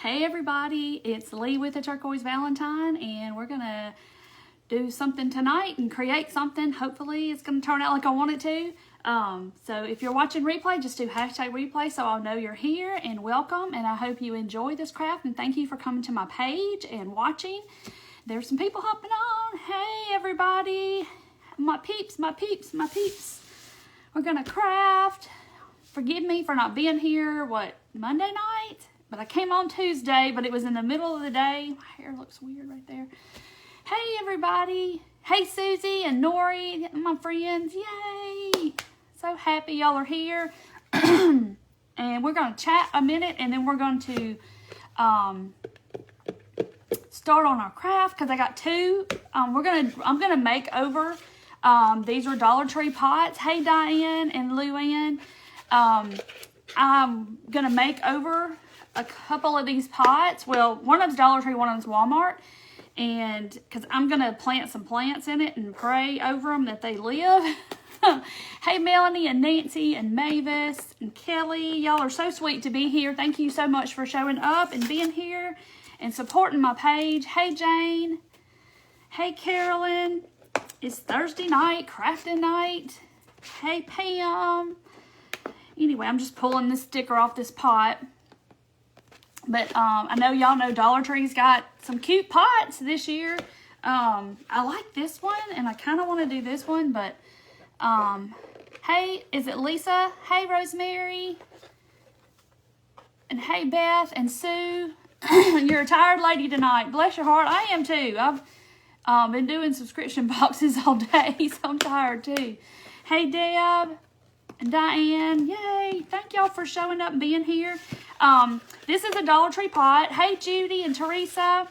Hey everybody, it's Lee with the Turquoise Valentine, and we're gonna do something tonight and create something. Hopefully it's gonna turn out like I want it to. So if you're watching replay, just do hashtag replay so I'll know you're here, and welcome, and I hope you enjoy this craft, and thank you for coming to my page and watching. There's some people hopping on. Hey everybody, my peeps. We're gonna craft. Forgive me for not being here, Monday night? But I came on Tuesday, but it was in the middle of the day. My hair looks weird right there. Hey, everybody. Hey, Susie and Nori, my friends. Yay. So happy y'all are here. And we're going to chat a minute, and then we're going to start on our craft because I got two. I'm going to make over. These are Dollar Tree pots. Hey, Diane and Luann. I'm going to make over a couple of these pots. Well, one of them's Dollar Tree, one of them's Walmart. And because I'm going to plant some plants in it and pray over them that they live. Hey, Melanie and Nancy and Mavis and Kelly. Y'all are so sweet to be here. Thank you so much for showing up and being here and supporting my page. Hey, Jane. Hey, Carolyn. It's Thursday night, crafting night. Hey, Pam. Anyway, I'm just pulling this sticker off this pot. But I know y'all know Dollar Tree's got some cute pots this year. I like this one, and I kind of want to do this one, but hey, is it Lisa? Hey, Rosemary. And hey, Beth and Sue. You're a tired lady tonight. Bless your heart. I am too. I've been doing subscription boxes all day, so I'm tired too. Hey, Deb and Diane. Yay. Thank y'all for showing up and being here. This is a Dollar Tree pot. Hey, Judy and Teresa.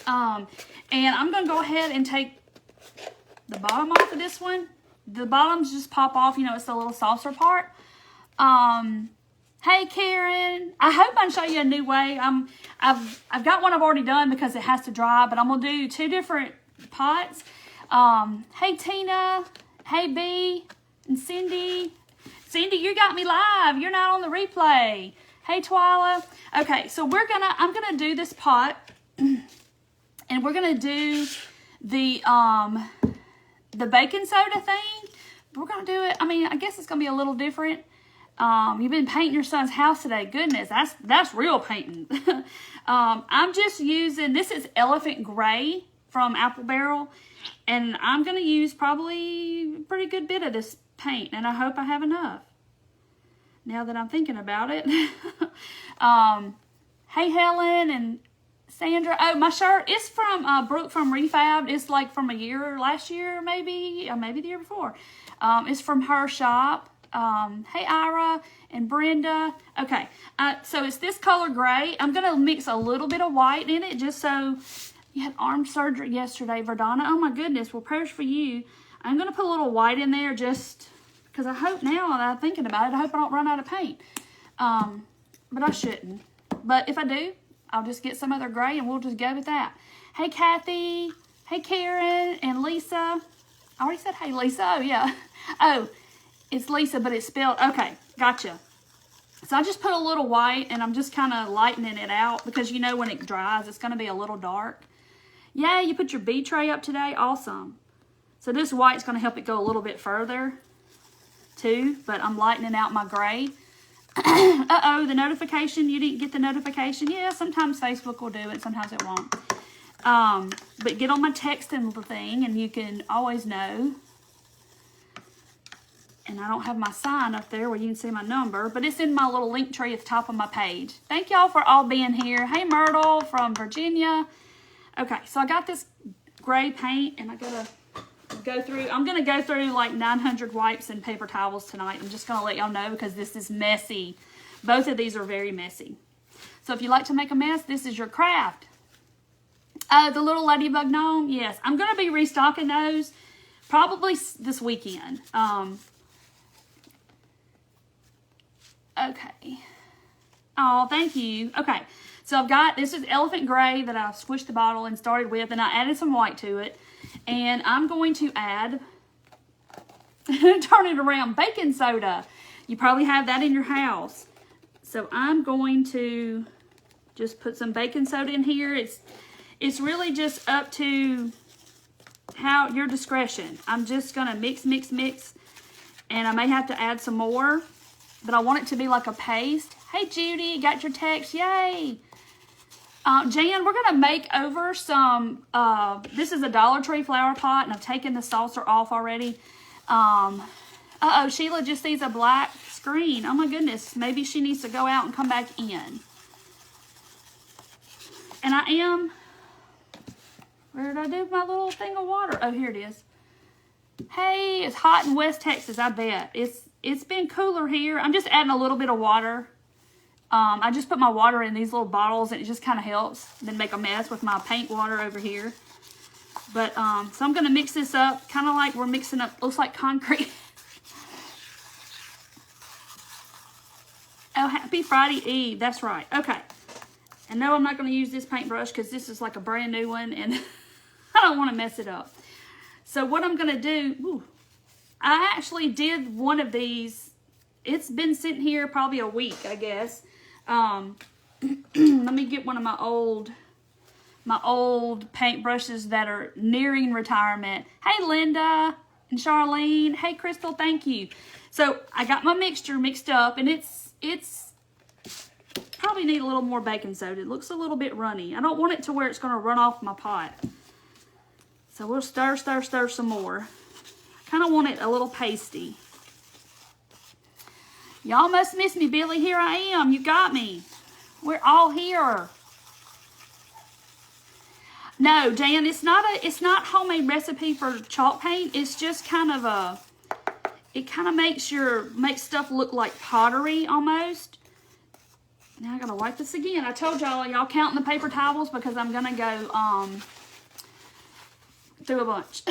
And I'm going to go ahead and take the bottom off of this one. The bottoms just pop off. You know, it's the little saucer part. Hey, Karen. I hope I can show you a new way. I've got one I've already done because it has to dry, but I'm going to do two different pots. Hey, Tina. Hey, B. And Cindy. Cindy, you got me live. You're not on the replay. Hey, Twyla. Okay, so I'm gonna do this pot, and we're gonna do the baking soda thing. We're gonna do it. I mean, I guess it's gonna be a little different. You've been painting your son's house today. Goodness, that's real painting. I'm just using, this is Elephant Gray from Apple Barrel, and I'm gonna use probably a pretty good bit of this paint, and I hope I have enough now that I'm thinking about it. Hey, Helen and Sandra. Oh, my shirt is from Brooke from Refab. It's like from last year maybe, or maybe the year before. It's from her shop. Hey, Ira and Brenda. Okay, so it's this color gray. I'm gonna mix a little bit of white in it just so. You had arm surgery yesterday, Verdana. Oh my goodness. Well, prayers for you. I'm going to put a little white in there just because I hope now that I'm thinking about it, I hope I don't run out of paint. But I shouldn't. But if I do, I'll just get some other gray and we'll just go with that. Hey, Kathy. Hey, Karen and Lisa. I already said hey, Lisa. Oh, yeah. Oh, it's Lisa, but it's spelled. Okay, gotcha. So I just put a little white and I'm just kind of lightening it out because you know when it dries, it's going to be a little dark. Yay, you put your bee tray up today. Awesome. So this white's going to help it go a little bit further too, but I'm lightening out my gray. Uh-oh, the notification. You didn't get the notification. Yeah, sometimes Facebook will do it. Sometimes it won't. But get on my texting thing and you can always know. And I don't have my sign up there where you can see my number, but it's in my little link tree at the top of my page. Thank y'all for all being here. Hey, Myrtle from Virginia. Okay, so I got this gray paint, and I'm going to go through like 900 wipes and paper towels tonight. I'm just going to let y'all know because this is messy. Both of these are very messy. So if you like to make a mess, this is your craft. The little ladybug gnome, yes. I'm going to be restocking those probably this weekend. Okay. Oh, thank you. Okay. So I've got, this is Elephant Gray that I squished the bottle and started with, and I added some white to it. And I'm going to add, turn it around, baking soda. You probably have that in your house. So I'm going to Just put some baking soda in here. It's really just up to your discretion. I'm just gonna mix, and I may have to add some more, but I want it to be like a paste. Hey Judy, got your text, yay! Jan, we're gonna make over some, this is a Dollar Tree flower pot, and I've taken the saucer off already. Uh-oh, Sheila just sees a black screen. Oh my goodness, maybe she needs to go out and come back in. And I am, where did I do my little thing of water? Oh, here it is. Hey, it's hot in West Texas, I bet. It's been cooler here. I'm just adding a little bit of water. I just put my water in these little bottles, and it just kind of helps. Then make a mess with my paint water over here. But, so I'm going to mix this up, kind of like we're mixing up, looks like concrete. Oh, happy Friday Eve. That's right. Okay. And no, I'm not going to use this paintbrush because this is like a brand new one, and I don't want to mess it up. So what I'm going to do, I actually did one of these. It's been sitting here probably a week, I guess. Let me get one of my old paintbrushes that are nearing retirement. Hey, Linda and Charlene. Hey, Crystal, thank you. So I got my mixture mixed up, and it's probably need a little more baking soda. It looks a little bit runny. I don't want it to where it's going to run off my pot. So we'll stir some more. I kind of want it a little pasty. Y'all must miss me, Billy. Here I am. You got me. We're all here. No, Jan, it's not homemade recipe for chalk paint. It's just kind of it kind of makes stuff look like pottery almost. Now I gotta wipe this again. I told y'all counting the paper towels because I'm gonna go through a bunch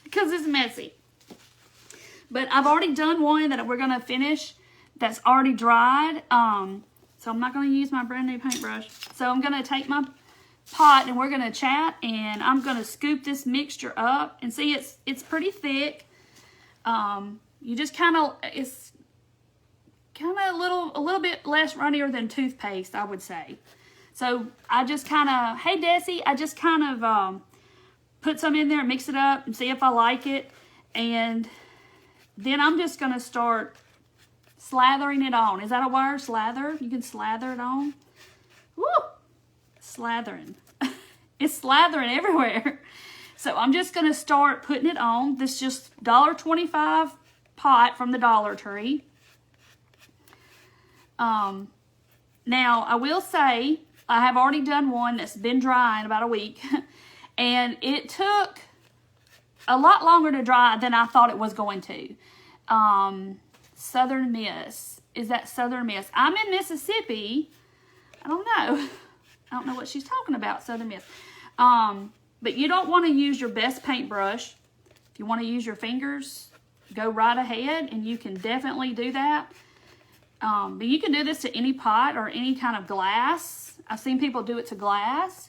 because it's messy. But I've already done one that we're gonna finish that's already dried. So I'm not gonna use my brand new paintbrush. So I'm gonna take my pot and we're gonna chat, and I'm gonna scoop this mixture up and see it's pretty thick. You just it's kind of a little bit less runnier than toothpaste, I would say. So I just kind of, hey Desi, I just kind of put some in there and mix it up and see if I like it. And then I'm just going to start slathering it on. Is that a word? Slather? You can slather it on. Woo! Slathering. It's slathering everywhere. So I'm just going to start putting it on. This just $1.25 pot from the Dollar Tree. Now, I will say, I have already done one that's been dry in about a week. And it took a lot longer to dry than I thought it was going to. Southern Miss. Is that Southern Miss? I'm in Mississippi. I don't know. I don't know what she's talking about, Southern Miss. But you don't want to use your best paintbrush. If you want to use your fingers, go right ahead, and you can definitely do that. But you can do this to any pot or any kind of glass. I've seen people do it to glass.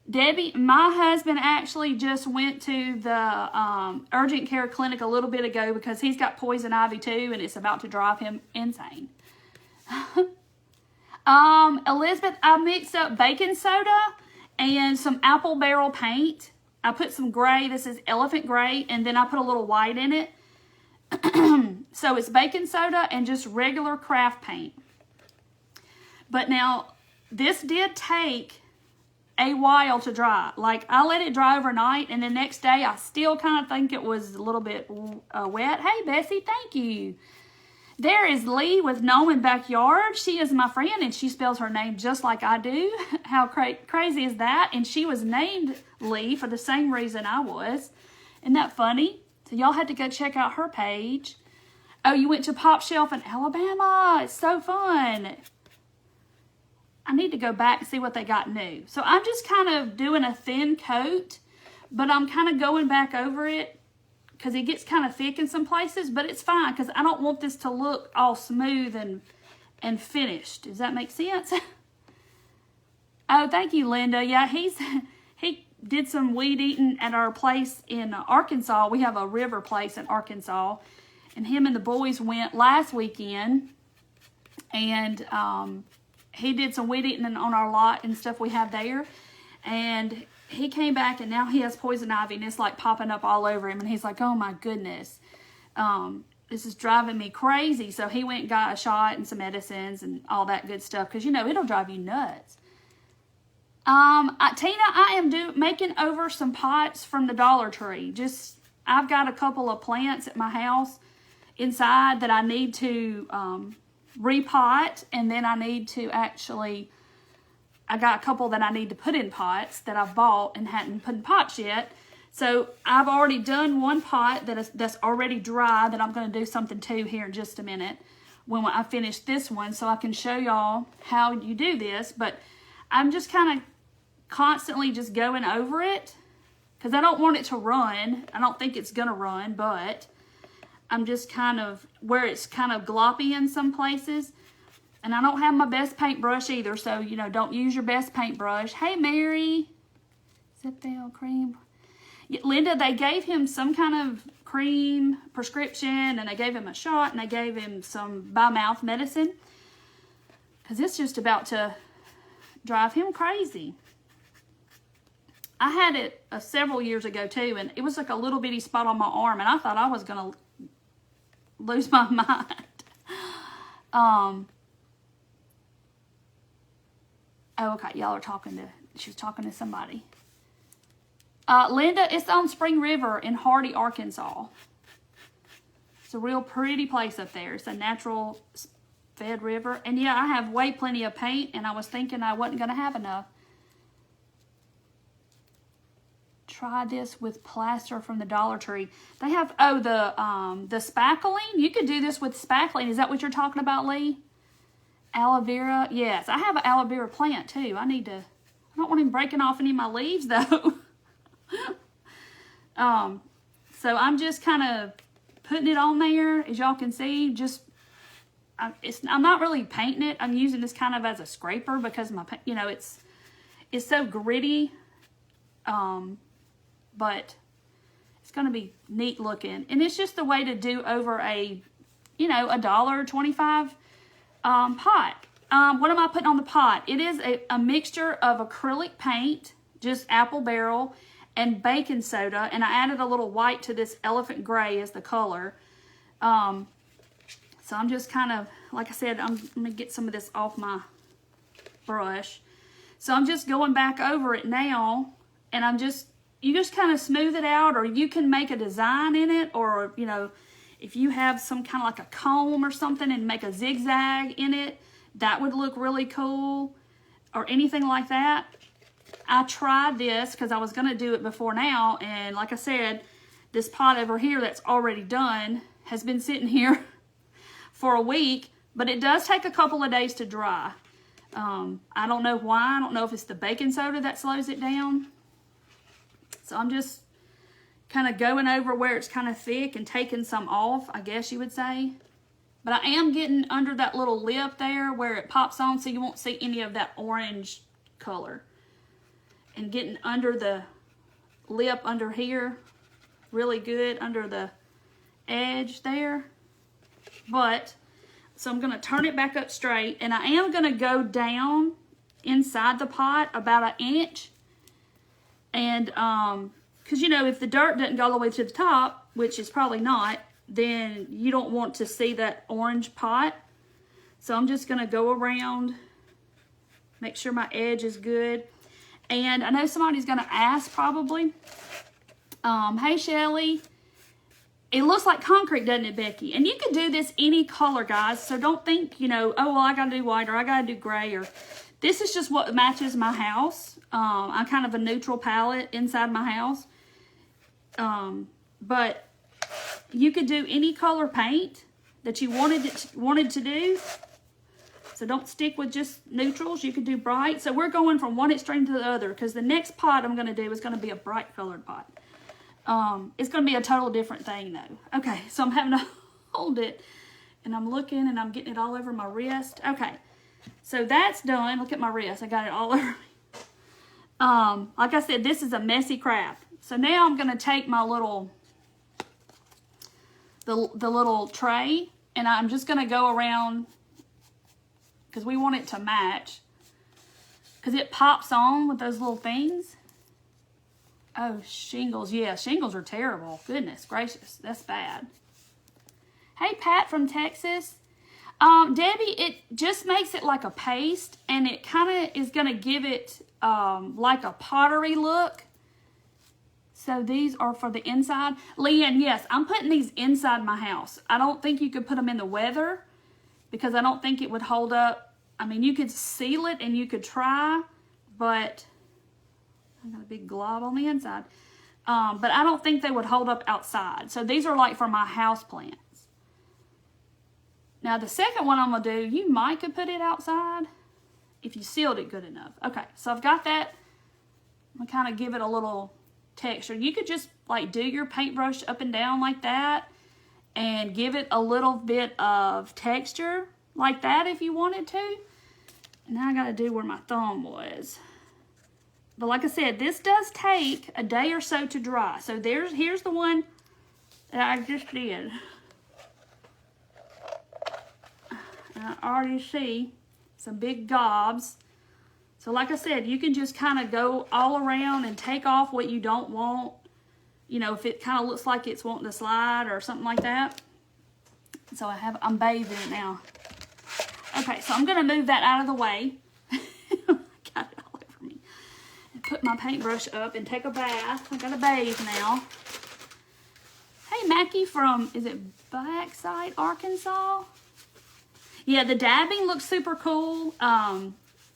Debbie, my husband actually just went to the urgent care clinic a little bit ago because he's got poison ivy too, and it's about to drive him insane. Elizabeth, I mixed up baking soda and some apple barrel paint. I put some gray. This is elephant gray, and then I put a little white in it. So it's baking soda and just regular craft paint. But now, this did take a while to dry. Like, I let it dry overnight, and the next day I still kind of think it was a little bit wet. Hey, Bessie, thank you. There is Lee with Noman Backyard. She is my friend, and she spells her name just like I do. How crazy is that? And she was named Lee for the same reason I was. Isn't that funny? So y'all had to go check out her page. Oh, you went to Pop Shelf in Alabama. It's so fun. I need to go back and see what they got new. So I'm just kind of doing a thin coat, but I'm kind of going back over it because it gets kind of thick in some places, but it's fine because I don't want this to look all smooth and finished. Does that make sense? Oh, thank you, Linda. Yeah, he did some weed eating at our place in Arkansas. We have a river place in Arkansas, and him and the boys went last weekend, and he did some weed eating on our lot and stuff we have there. And he came back and now he has poison ivy and it's like popping up all over him. And he's like, oh my goodness, this is driving me crazy. So he went and got a shot and some medicines and all that good stuff. Cause you know, it'll drive you nuts. Tina, I am making over some pots from the Dollar Tree. I've got a couple of plants at my house inside that I need to, repot. And then I need to I got a couple that I need to put in pots that I've bought and hadn't put in pots yet. So I've already done one pot that's already dry that I'm going to do something to here in just a minute when I finish this one, so I can show y'all how you do this. But I'm just kind of constantly just going over it because I don't want it to run. I don't think it's going to run, but I'm just kind of where it's kind of gloppy in some places. And I don't have my best paintbrush either, so, you know, don't use your best paintbrush. Hey, Mary. Zipdale cream. Linda, they gave him some kind of cream prescription, and they gave him a shot, and they gave him some by-mouth medicine. Because it's just about to drive him crazy. I had it several years ago, too, and it was like a little bitty spot on my arm, and I thought I was going to lose my mind. Oh, okay, y'all are she was talking to somebody. Linda, it's on Spring River in Hardy, Arkansas. It's a real pretty place up there. It's a natural fed river. And yeah, I have way plenty of paint, and I was thinking I wasn't going to have enough. Try this with plaster from the Dollar Tree. They have, the spackling. You could do this with spackling. Is that what you're talking about, Lee? Aloe vera. Yes, I have an aloe vera plant too. I don't want him breaking off any of my leaves though. So I'm just kind of putting it on there, as y'all can see. I'm not really painting it. I'm using this kind of as a scraper because it's so gritty. But it's going to be neat looking, and it's just a way to do over a $1.25 pot. What am I putting on the pot? It is a mixture of acrylic paint, just apple barrel, and baking soda, and I added a little white to this elephant gray as the color. So I'm just kind of, like I said, I'm going to get some of this off my brush. So I'm just going back over it now, and you just kind of smooth it out, or you can make a design in it, or, if you have some kind of like a comb or something and make a zigzag in it, that would look really cool, or anything like that. I tried this because I was going to do it before now, and like I said, this pot over here that's already done has been sitting here for a week, but it does take a couple of days to dry. I don't know why. I don't know if it's the baking soda that slows it down. So I'm just kind of going over where it's kind of thick and taking some off, I guess you would say. But I am getting under that little lip there where it pops on, so you won't see any of that orange color. And getting under the lip under here, really good under the edge there. So I'm going to turn it back up straight, and I am going to go down inside the pot about an inch. And, because, if the dirt doesn't go all the way to the top, which is probably not, then you don't want to see that orange pot. So I'm just going to go around, make sure my edge is good. And I know somebody's going to ask probably, hey, Shelly, it looks like concrete, doesn't it, Becky? And you can do this any color, guys. So don't think, oh, well, I got to do white, or I got to do gray, or this is just what matches my house. I'm kind of a neutral palette inside my house. But you could do any color paint that you wanted to do. So don't stick with just neutrals. You could do bright. So we're going from one extreme to the other, because the next pot I'm going to do is going to be a bright colored pot. It's going to be a total different thing though. Okay, so I'm having to hold it, and I'm looking, and I'm getting it all over my wrist. Okay, so that's done. Look at my wrist. I got it all over me. Like I said, this is a messy crap. So now I'm going to take my little, the little tray, and I'm just going to go around because we want it to match. Because it pops on with those little things. Oh, shingles. Yeah, shingles are terrible. Goodness gracious. That's bad. Hey, Pat from Texas. Debbie, it just makes it like a paste. And it kind of is going to give it like a pottery look. So these are for the inside. Leanne, yes, I'm putting these inside my house. I don't think you could put them in the weather. Because I don't think it would hold up. I mean, you could seal it and you could try. But I got a big glob on the inside. But I don't think they would hold up outside. So these are like for my house plants. Now the second one I'm going to do, you might could put it outside if you sealed it good enough. Okay, so I've got that. I'm going to kind of give it a little texture. You could just like do your paintbrush up and down like that. And give it a little bit of texture like that if you wanted to. And now I got to do where my thumb was. But like I said, this does take a day or so to dry. So here's the one that I just did. And I already see some big gobs. So like I said, you can just kind of go all around and take off what you don't want. You know, if it kind of looks like it's wanting to slide or something like that. So I'm bathing it now. Okay, so I'm going to move that out of the way. Got it all over me. And put my paintbrush up and take a bath. I got to bathe now. Hey, Mackie from, is it Backside, Arkansas? Yeah, the dabbing looks super cool.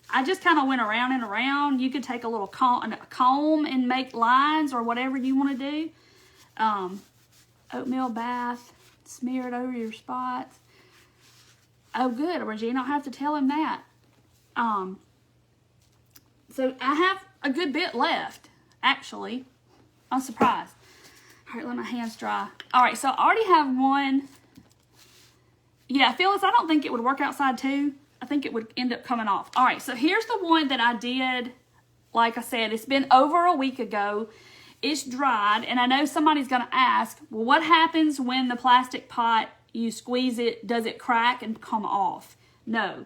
I just kind of went around and around. You could take a little comb and make lines or whatever you want to do. Oatmeal bath, smear it over your spots. Oh, good. Regina, don't have to tell him that. So I have a good bit left, actually. I'm surprised. All right, let my hands dry. All right, so I already have one. Yeah, Phyllis, I don't think it would work outside too. I think it would end up coming off. All right, so here's the one that I did. Like I said, it's been over a week ago. It's dried, and I know somebody's going to ask, well, what happens when the plastic pot, you squeeze it, does it crack and come off? No.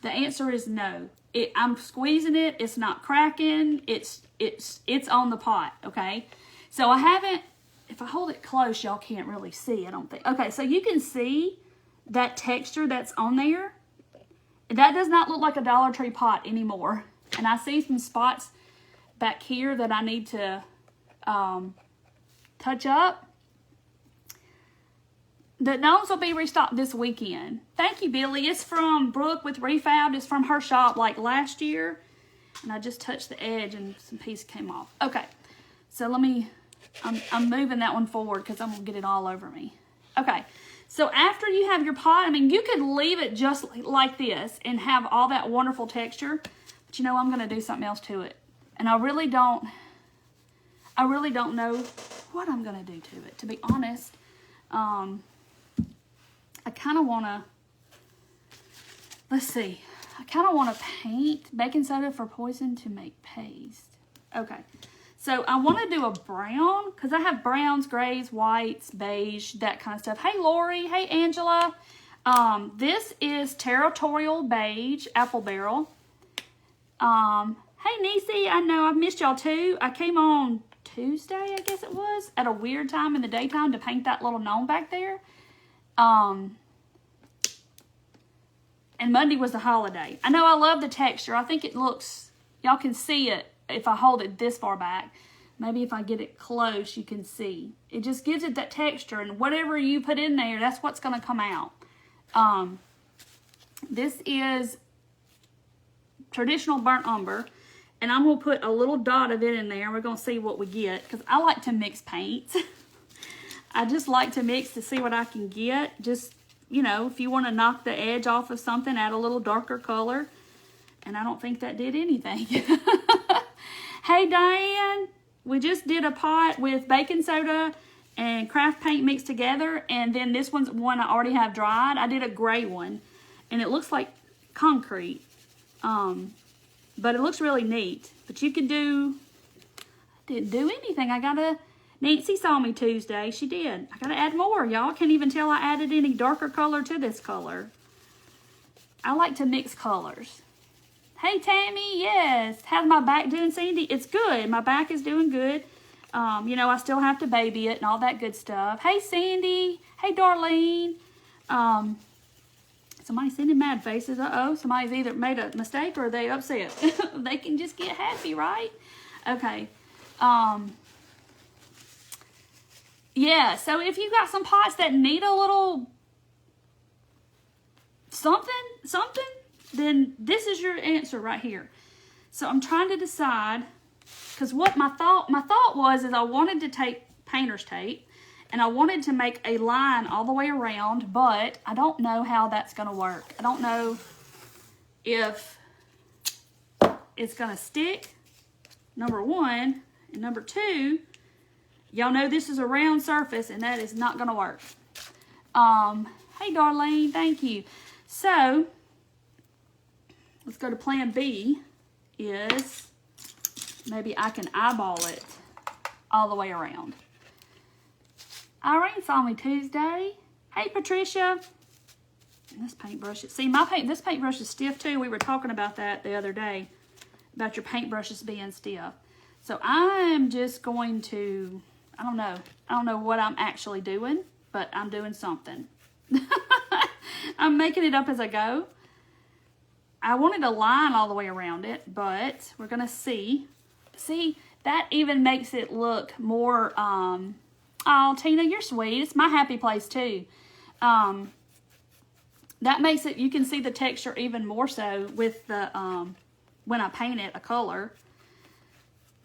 The answer is no. I'm squeezing it, it's not cracking, it's on the pot, okay? So I haven't, if I hold it close, y'all can't really see, I don't think. Okay, so you can see that texture that's on there. That does not look like a Dollar Tree pot anymore. And I see some spots back here that I need to touch up. The gnomes will be restocked this weekend. Thank you, Billy. It's from Brooke with Refab. It's from her shop like last year. And I just touched the edge and some piece came off. Okay, so let me, I'm moving that one forward because I'm going to get it all over me. Okay, so after you have your pot, I mean, you could leave it just like this and have all that wonderful texture. But you know, I'm going to do something else to it. And I really don't know what I'm going to do to it, to be honest. I kind of want to, let's see. I kind of want to paint baking soda for poison to make paste. Okay. So I want to do a brown because I have browns, grays, whites, beige, that kind of stuff. Hey, Lori. Hey, Angela. This is Territorial Beige Apple Barrel. Hey, Niecy. I know I've missed y'all too. I came on Tuesday, I guess it was, at a weird time in the daytime to paint that little gnome back there. And Monday was the holiday. I know I love the texture. I think it looks, y'all can see it if I hold it this far back. Maybe if I get it close, you can see. It just gives it that texture, and whatever you put in there, that's what's going to come out. This is traditional burnt umber, and I'm going to put a little dot of it in there. We're going to see what we get, because I like to mix paints. I just like to mix to see what I can get. Just, you know, if you want to knock the edge off of something, add a little darker color. And I don't think that did anything. Hey, Diane. We just did a pot with baking soda and craft paint mixed together. And then this one's one I already have dried. I did a gray one. And it looks like concrete. But it looks really neat. But you can do... I didn't do anything. I got to... Nancy saw me Tuesday. She did. I got to add more. Y'all can't even tell I added any darker color to this color. I like to mix colors. Hey, Tammy, yes. How's my back doing, Sandy? It's good. My back is doing good. You know, I still have to baby it and all that good stuff. Hey, Sandy. Hey, Darlene. Somebody's sending mad faces. Uh-oh. Somebody's either made a mistake or they upset. They can just get happy, right? Okay. Yeah, so if you got some pots that need a little something, then this is your answer right here. So I'm trying to decide, because what my thought was is I wanted to take painter's tape and I wanted to make a line all the way around, but I don't know how that's going to work. I don't know if it's going to stick, number one, and number two, y'all know this is a round surface and that is not going to work. Hey, Darlene, thank you. So, let's go to plan B, is maybe I can eyeball it all the way around. Irene saw me Tuesday. Hey, Patricia. And this paintbrush, see, this paintbrush is stiff too. We were talking about that the other day, about your paintbrushes being stiff. So I'm just going to, I don't know what I'm actually doing, but I'm doing something. I'm making it up as I go. I wanted a line all the way around it, but we're going to see. See, that even makes it look more, oh, Tina, you're sweet. It's my happy place too. That makes it, you can see the texture even more so with the, when I paint it a color.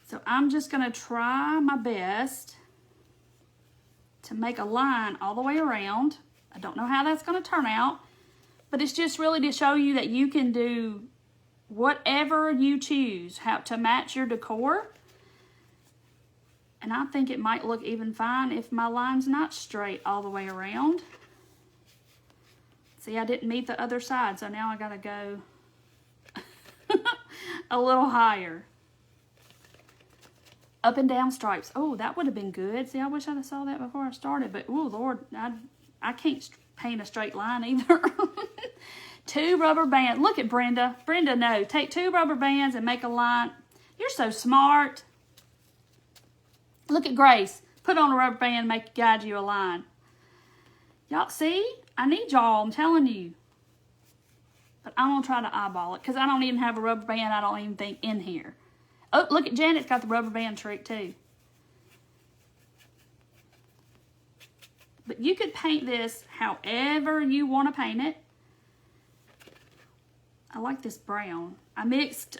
So I'm just going to try my best to make a line all the way around. I don't know how that's going to turn out, but it's just really to show you that you can do whatever you choose, how to match your decor. And I think it might look even fine if my line's not straight all the way around. See, I didn't meet the other side, so now I got to go a little higher. Up and down stripes. Oh, that would have been good. See, I wish I'd have saw that before I started, but oh, Lord, I can't paint a straight line either. 2 rubber bands. Look at Brenda. Brenda, no. Take 2 rubber bands and make a line. You're so smart. Look at Grace. Put on a rubber band and guide you a line. Y'all, see? I need y'all, I'm telling you. But I'm going to try to eyeball it because I don't even have a rubber band, I don't even think, in here. Oh, look at Janet's got the rubber band trick too. But you could paint this however you want to paint it. I like this brown. I mixed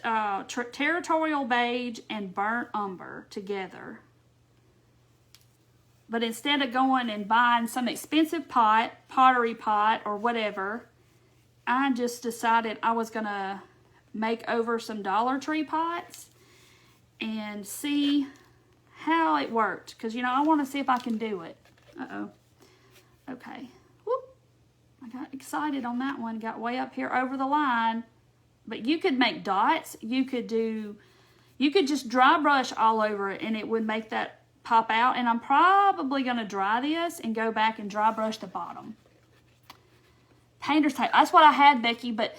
territorial beige and burnt umber together. But instead of going and buying some expensive pottery pot or whatever, I just decided I was going to make over some Dollar Tree pots and see how it worked. Because, you know, I want to see if I can do it. Uh-oh. Okay. Whoop. I got excited on that one. Got way up here over the line. But you could make dots. You could just dry brush all over it and it would make that pop out. And I'm probably going to dry this and go back and dry brush the bottom. Painter's tape. That's what I had, Becky. But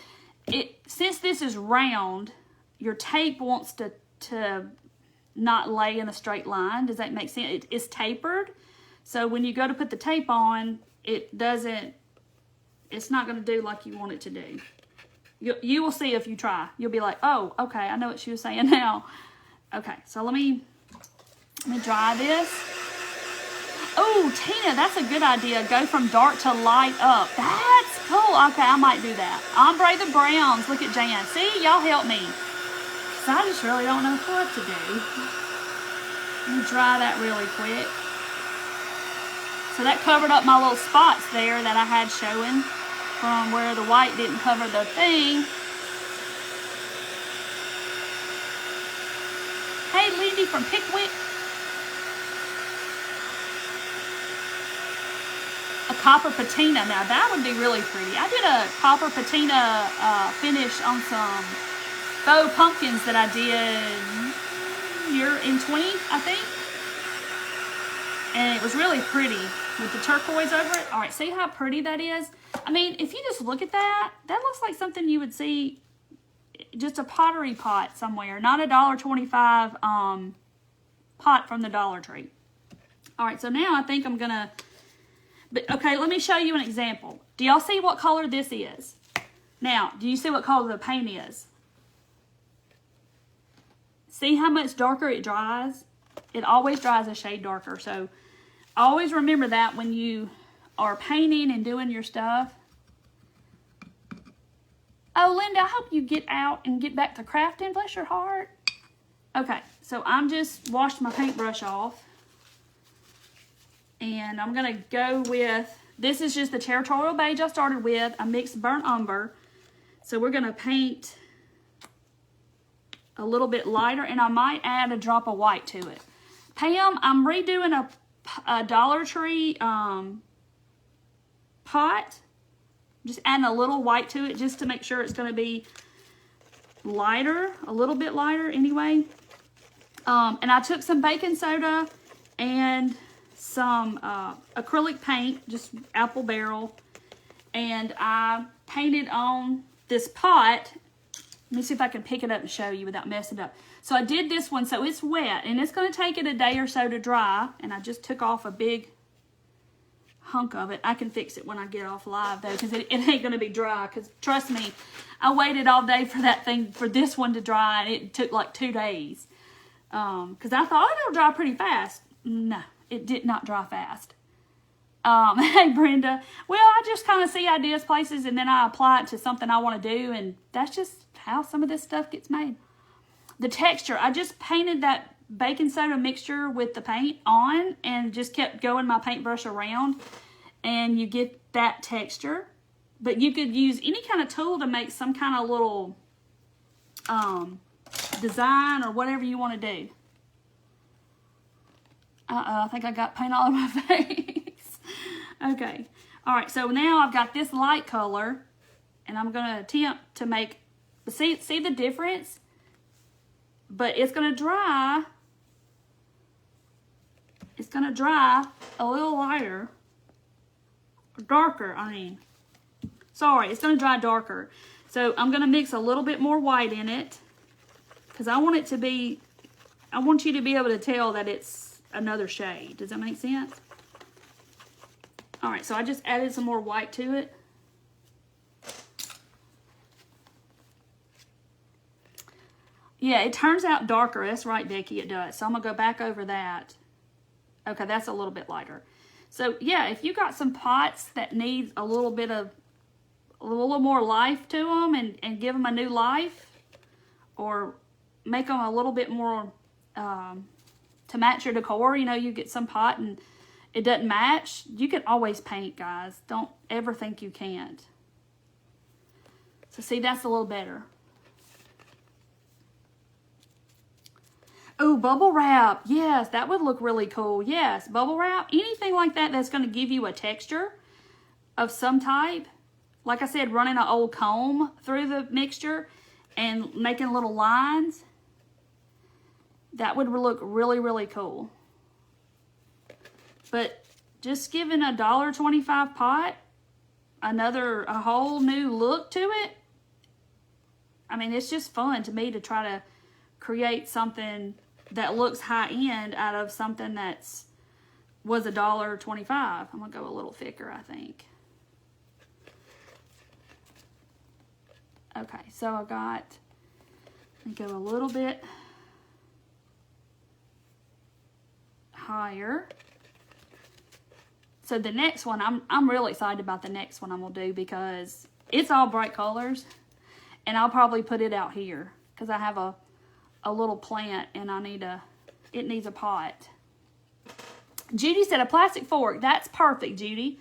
since this is round, your tape wants to not lay in a straight line. Does that make sense? It's tapered. So when you go to put the tape on, it's not going to do like you want it to do. You will see if you try. You'll be like, oh, okay, I know what she was saying now. Okay, so let me dry this. Oh, Tina, that's a good idea. Go from dark to light up. That's cool. Okay, I might do that. Ombre the browns. Look at Jan. See, y'all help me. Because I just really don't know what to do. Let me dry that really quick. So that covered up my little spots there that I had showing from where the white didn't cover the thing. Hey, Lindy from Pickwick. A copper patina. Now that would be really pretty. I did a copper patina finish on some faux pumpkins that I did here in 20, I think. And it was really pretty with the turquoise over it. All right, see how pretty that is? I mean, if you just look at that, that looks like something you would see just a pottery pot somewhere, not a $1.25 pot from the Dollar Tree. All right, so now I think I'm gonna, but okay, let me show you an example. Do y'all see what color this is? Now, do you see what color the paint is? See how much darker it dries? It always dries a shade darker, so always remember that when you are painting and doing your stuff. Oh, Linda, I hope you get out and get back to crafting. Bless your heart. Okay, so I'm just washed my paintbrush off. And I'm going to go with, this is just the Territorial Beige I started with. I mixed burnt umber. So we're going to paint a little bit lighter. And I might add a drop of white to it. Pam, I'm redoing a Dollar Tree pot. Just adding a little white to it just to make sure it's going to be lighter, a little bit lighter anyway. And I took some baking soda and some acrylic paint, just apple barrel, and I painted on this pot. Let me see if I can pick it up and show you without messing it up. So I did this one, so it's wet, and it's going to take it a day or so to dry, and I just took off a big hunk of it. I can fix it when I get off live though, because it ain't going to be dry, because trust me, I waited all day for that thing, for this one to dry, and it took like 2 days, because I thought, oh, it'll dry pretty fast. No, it did not dry fast. Hey Brenda, well, I just kind of see ideas places and then I apply it to something I want to do, and that's just how some of this stuff gets made. The texture, I just painted that baking soda mixture with the paint on and just kept going my paintbrush around, and you get that texture. But you could use any kind of tool to make some kind of little design or whatever you want to do. I think I got paint all over my face. Okay. All right, so now I've got this light color, and I'm going to attempt to make, see the difference? But it's going to dry. It's going to dry a little lighter. Darker, I mean. Sorry, it's going to dry darker. So I'm going to mix a little bit more white in it, because I want it to be, I want you to be able to tell that it's another shade. Does that make sense? All right, so I just added some more white to it. Yeah, it turns out darker. That's right, Becky, it does. So I'm going to go back over that. Okay, that's a little bit lighter. So, yeah, if you got some pots that need a little bit of, a little more life to them and give them a new life, or make them a little bit more to match your decor, you know, you get some pot and it doesn't match, you can always paint, guys. Don't ever think you can't. So, see, that's a little better. Oh, bubble wrap. Yes, that would look really cool. Yes, bubble wrap. Anything like that that's going to give you a texture of some type. Like I said, running an old comb through the mixture and making little lines. That would look really, really cool. But just giving a $1.25 pot a whole new look to it. I mean, it's just fun to me to try to create something that looks high-end out of something that's was $1.25. I'm going to go a little thicker, I think. Okay, so I got, let me go a little bit higher. So the next one, I'm really excited about the next one I'm going to do, because it's all bright colors, and I'll probably put it out here because I have a little plant and it needs a pot. Judy said a plastic fork. That's perfect, Judy.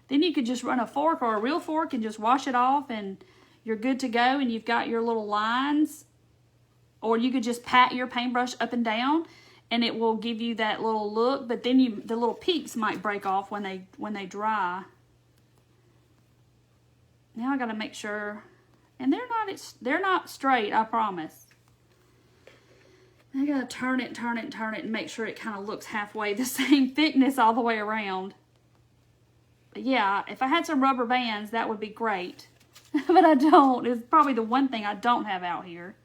Then you could just run a fork or a real fork and just wash it off and you're good to go, and you've got your little lines. Or you could just pat your paintbrush up and down and it will give you that little look, but then the little peaks might break off when they dry. Now I got to make sure, and they're not straight, I promise. I gotta turn it and make sure it kind of looks halfway the same thickness all the way around. But yeah, if I had some rubber bands, that would be great. But I don't. It's probably the one thing I don't have out here.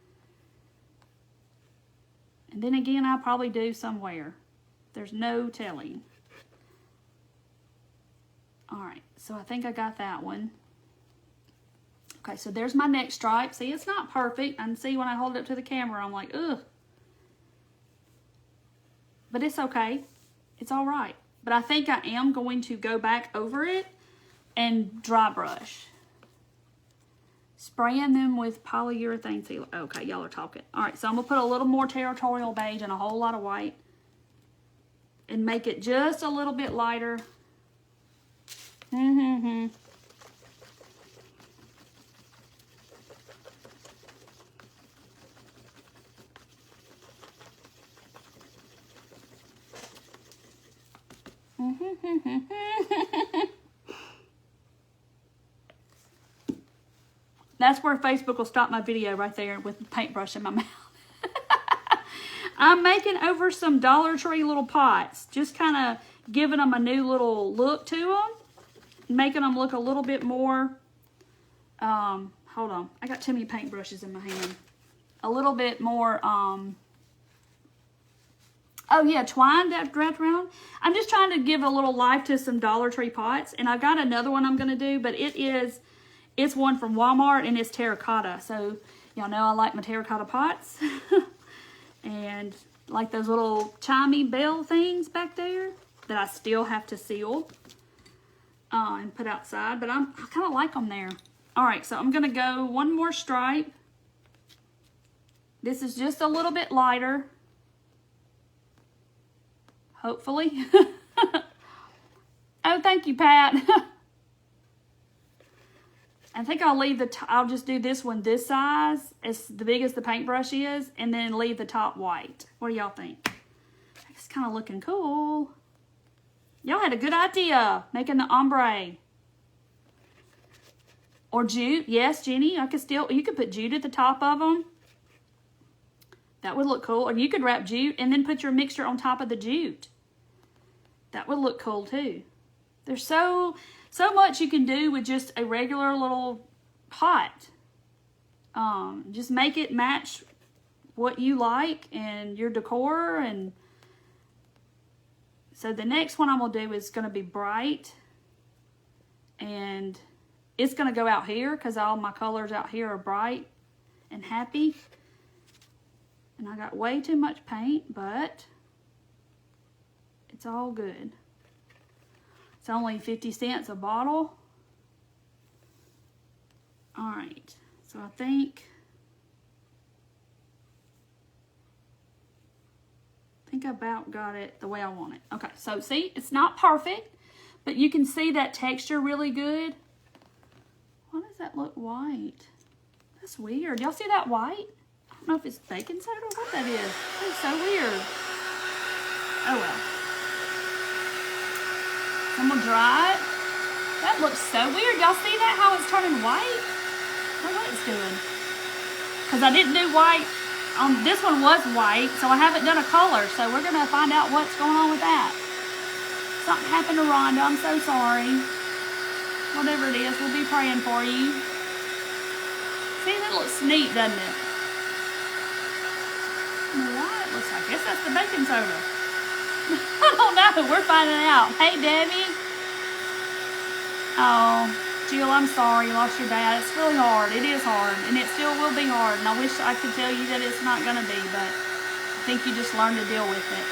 And then again, I probably do somewhere. There's no telling. Alright, so I think I got that one. Okay, so there's my next stripe. See, it's not perfect. I can see when I hold it up to the camera, I'm like, ugh. But it's okay. It's alright. But I think I am going to go back over it and dry brush. Spraying them with polyurethane sealer. Okay, y'all are talking. Alright, so I'm going to put a little more Territorial beige and a whole lot of white. And make it just a little bit lighter. That's where Facebook will stop my video right there with the paintbrush in my mouth. I'm making over some Dollar Tree little pots. Just kind of giving them a new little look to them. Making them look a little bit more, hold on. I got too many paintbrushes in my hand. A little bit more, oh yeah, twine that wrapped around. I'm just trying to give a little life to some Dollar Tree pots. And I've got another one I'm going to do, but it's one from Walmart and it's terracotta. So y'all know I like my terracotta pots. And like those little chimey bell things back there that I still have to seal and put outside. But I kind of like them there. All right, so I'm going to go one more stripe. This is just a little bit lighter. Hopefully. Oh, thank you, Pat. I think I'll leave I'll just do this one this size, as the big as the paintbrush is, and then leave the top white. What do y'all think? It's kind of looking cool. Y'all had a good idea, making the ombre. Or jute. Yes, Jenny, you could put jute at the top of them. That would look cool. Or you could wrap jute and then put your mixture on top of the jute. That would look cool too. There's so much you can do with just a regular little pot. Just make it match what you like and your decor. And so the next one I'm going to do is going to be bright. And it's going to go out here because all my colors out here are bright and happy. And I got way too much paint, but it's all good. It's only 50 cents a bottle. All right, so I think I about got it the way I want it. Okay, so see, it's not perfect, but you can see that texture really good. Why does that look white? That's weird. Y'all see that white? I don't know if it's baking soda or what that is. That's so weird. Oh well. I'm gonna dry it. That looks so weird. Y'all see that? How it's turning white? I don't know what it's doing. Because I didn't do white. This one was white, so I haven't done a color. So we're gonna find out what's going on with that. Something happened to Rhonda. I'm so sorry. Whatever it is, we'll be praying for you. See, that looks neat, doesn't it? I don't know why it looks like. I guess that's the baking soda. I don't know. We're finding out. Hey, Debbie. Oh, Jill, I'm sorry you lost your dad. It's really hard. It is hard, and it still will be hard. And I wish I could tell you that it's not going to be, but I think you just learn to deal with it.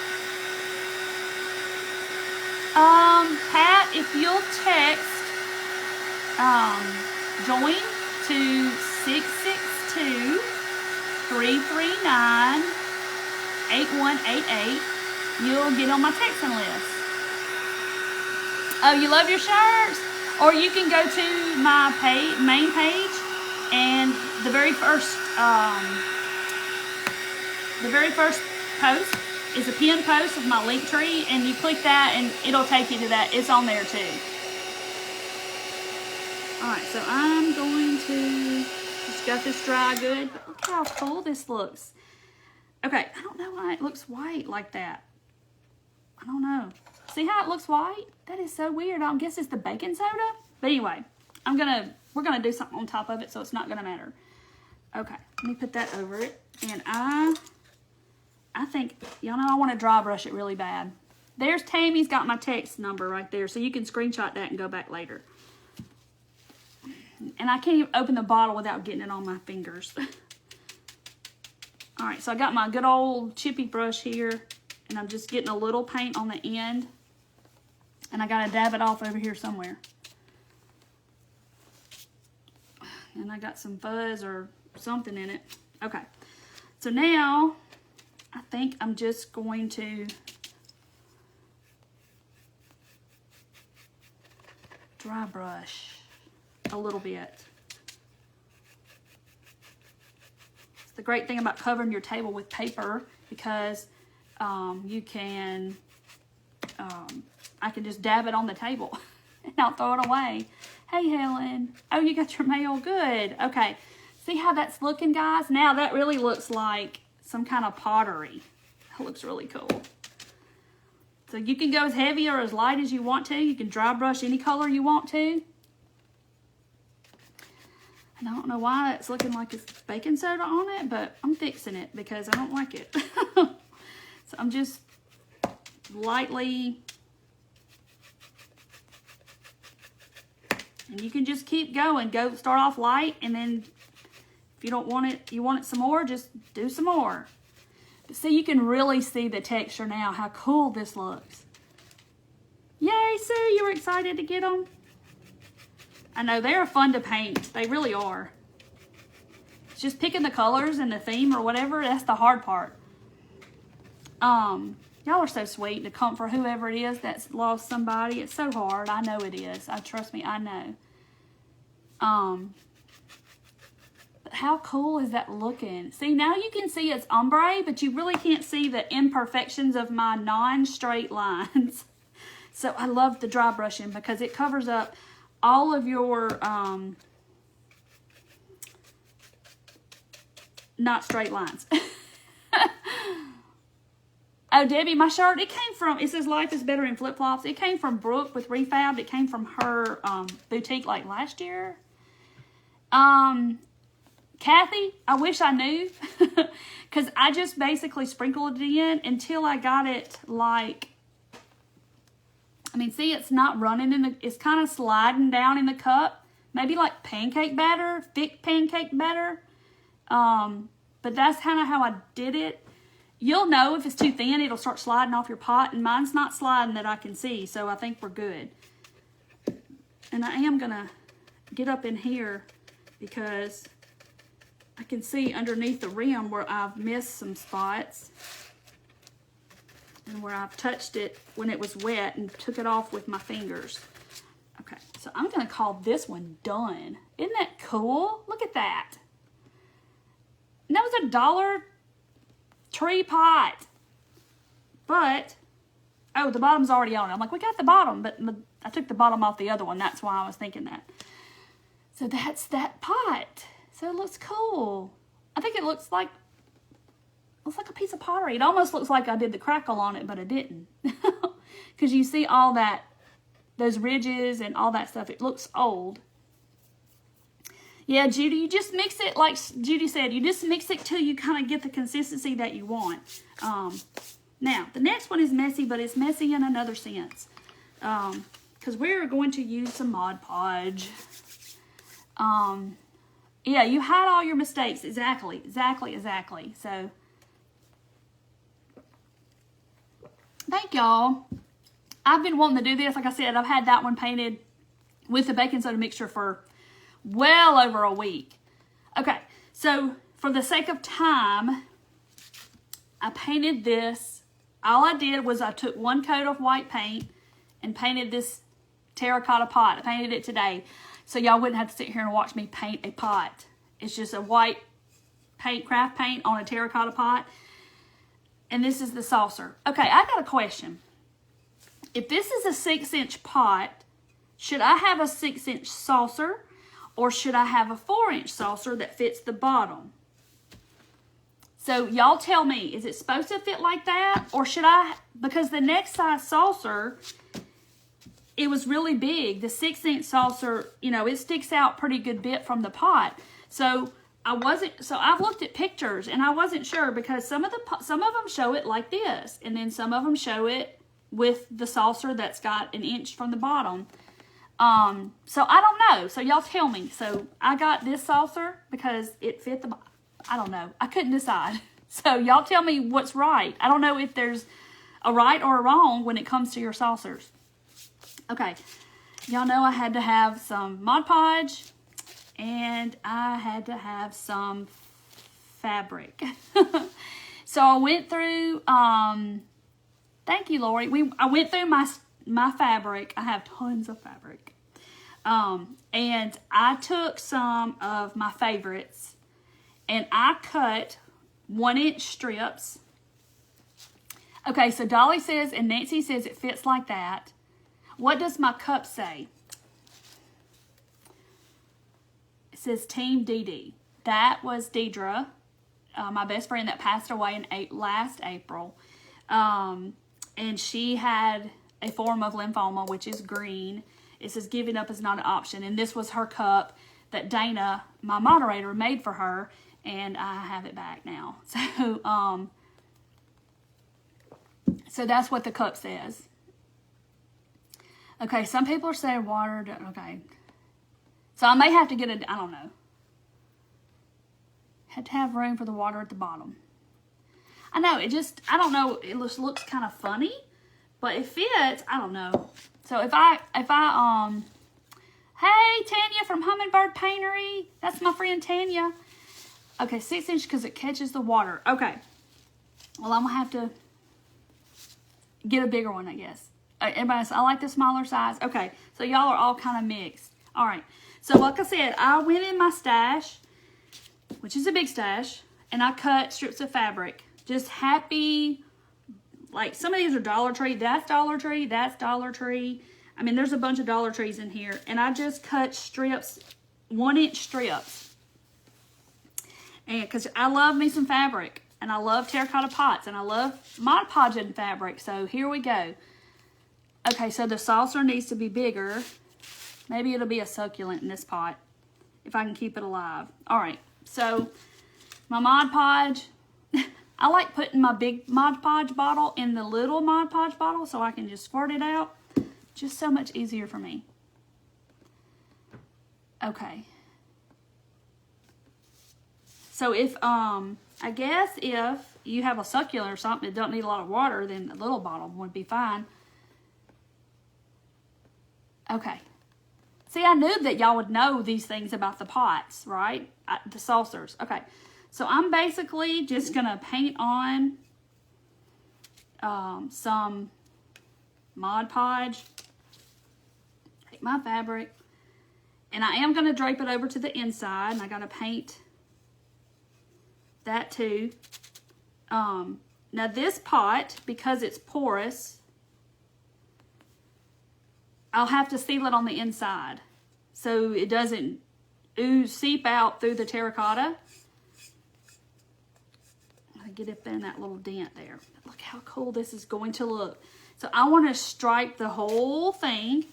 Pat, if you'll text join to 662-339-8188, you'll get on my texting list. Oh, you love your shirts? Or you can go to my main page, and the very first post is a pinned post of my link tree, and you click that and it'll take you to that. It's on there too. Alright, so I'm going to just got this dry good. But look how cool this looks. Okay, I don't know why it looks white like that. I I don't know. See how it looks white? That is so weird. I guess it's the baking soda. But anyway, we're gonna do something on top of it, so it's not gonna matter. Okay, let me put that over it. And I think, y'all know I want to dry brush it really bad. There's Tammy's got my text number right there, so you can screenshot that and go back later. And I can't even open the bottle without getting it on my fingers. All right, so I got my good old chippy brush here, and I'm just getting a little paint on the end. And I got to dab it off over here somewhere. And I got some fuzz or something in it. Okay, so now I think I'm just going to dry brush a little bit. It's the great thing about covering your table with paper, because you can, I can just dab it on the table and I'll throw it away. Hey, Helen. Oh, you got your mail. Good. Okay. See how that's looking, guys? Now that really looks like some kind of pottery. That looks really cool. So you can go as heavy or as light as you want to. You can dry brush any color you want to. And I don't know why it's looking like it's baking soda on it, but I'm fixing it because I don't like it. So I'm just lightly, and you can just keep going. Go start off light, and then if you don't want it, you want it some more, just do some more. But see, you can really see the texture now, how cool this looks. Yay, Sue, you were excited to get them? I know, they're fun to paint. They really are. It's just picking the colors and the theme or whatever. That's the hard part. Y'all are so sweet to comfort whoever it is that's lost somebody. It's so hard. I know it is. Trust me, I know. But how cool is that looking? See, now you can see it's ombre, but you really can't see the imperfections of my non-straight lines. So I love the dry brushing because it covers up all of your not straight lines. Oh, Debbie, my shirt, it says Life is Better in Flip Flops. It came from Brooke with Refab. It came from her boutique like last year. Kathy, I wish I knew. Because I just basically sprinkled it in until I got it like, I mean, see, it's not running it's kind of sliding down in the cup. Maybe like pancake batter, thick pancake batter. But that's kind of how I did it. You'll know if it's too thin, it'll start sliding off your pot, and mine's not sliding that I can see, so I think we're good. And I am gonna get up in here because I can see underneath the rim where I've missed some spots and where I've touched it when it was wet and took it off with my fingers. Okay, so I'm gonna call this one done. Isn't that cool? Look at that. And that was a Dollar Tree pot. But, oh, the bottom's already on it. I'm like, we got the bottom, but I took the bottom off the other one. That's why I was thinking that. So that's that pot. So it looks cool. I think it looks like a piece of pottery. It almost looks like I did the crackle on it, but I didn't. Because you see all that, those ridges and all that stuff. It looks old. Yeah, Judy, you just mix it, like Judy said, you just mix it till you kind of get the consistency that you want. Now, the next one is messy, but it's messy in another sense. Because we're going to use some Mod Podge. Yeah, you hide all your mistakes. Exactly. So, thank y'all. I've been wanting to do this. Like I said, I've had that one painted with the baking soda mixture for well over a week. Okay, so for the sake of time, I painted this. All I did was I took one coat of white paint and painted this terracotta pot. I painted it today, so y'all wouldn't have to sit here and watch me paint a pot. It's just a white paint, craft paint on a terracotta pot. And this is the saucer. Okay, I got a question. If this is a 6-inch pot, should I have a 6-inch saucer? Or should I have a 4-inch saucer that fits the bottom? So y'all tell me, is it supposed to fit like that? Or should I, because the next size saucer, it was really big. The 6-inch saucer, you know, it sticks out pretty good bit from the pot. So I've looked at pictures and I wasn't sure, because some of them show it like this, and then some of them show it with the saucer that's got an inch from the bottom. So I don't know. So y'all tell me. So I got this saucer because it fit the, I don't know. I couldn't decide. So y'all tell me what's right. I don't know if there's a right or a wrong when it comes to your saucers. Okay. Y'all know I had to have some Mod Podge and I had to have some fabric. So I went through, thank you, Lori. I went through my fabric. I have tons of fabric. And I took some of my favorites and I cut 1-inch strips. Okay, so Dolly says and Nancy says it fits like that. What does my cup say? It says Team DD. That was Deidre, my best friend that passed away in last April. And she had a form of lymphoma, which is green. It says giving up is not an option. And this was her cup that Dana, my moderator, made for her. And I have it back now. So that's what the cup says. Okay, some people are saying water. Okay. So I may have to get I don't know. Had to have room for the water at the bottom. I know, I don't know, it just looks kind of funny, but it fits, I don't know. So if I, hey, Tanya from Hummingbird Paintery. That's my friend Tanya. Okay, 6-inch because it catches the water. Okay. Well, I'm going to have to get a bigger one, I guess. Everybody else, I like the smaller size. Okay, so y'all are all kind of mixed. All right. So like I said, I went in my stash, which is a big stash, and I cut strips of fabric. Just happy, like some of these are Dollar Tree. That's Dollar Tree. That's Dollar Tree. I mean, there's a bunch of Dollar Trees in here. And I just cut strips, 1-inch strips. And because I love me some fabric. And I love terracotta pots. And I love Mod Podge and fabric. So here we go. Okay, so the saucer needs to be bigger. Maybe it'll be a succulent in this pot, if I can keep it alive. All right, so my Mod Podge. I like putting my big Mod Podge bottle in the little Mod Podge bottle so I can just squirt it out. Just so much easier for me. Okay. So if, I guess if you have a succulent or something that don't need a lot of water, then a little bottle would be fine. Okay. See, I knew that y'all would know these things about the pots, right? The saucers. Okay. So I'm basically just going to paint on some Mod Podge. Take my fabric. And I am going to drape it over to the inside. And I got to paint that too. Now this pot, because it's porous, I'll have to seal it on the inside so it doesn't seep out through the terracotta. I get up in that little dent there. Look how cool this is going to look. So I want to stripe the whole thing.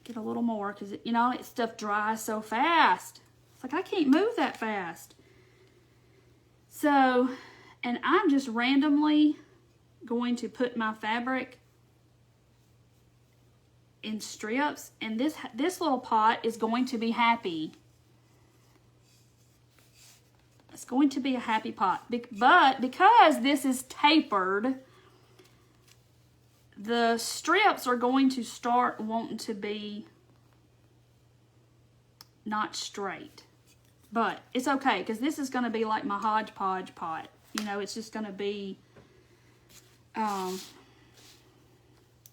Get a little more because, you know, stuff dries so fast. It's like I can't move that fast. So, and I'm just randomly going to put my fabric in strips, and this little pot is going to be happy. It's going to be a happy pot, but because this is tapered, the strips are going to start wanting to be not straight. But it's okay, because this is going to be like my hodgepodge pot. You know, it's just going to be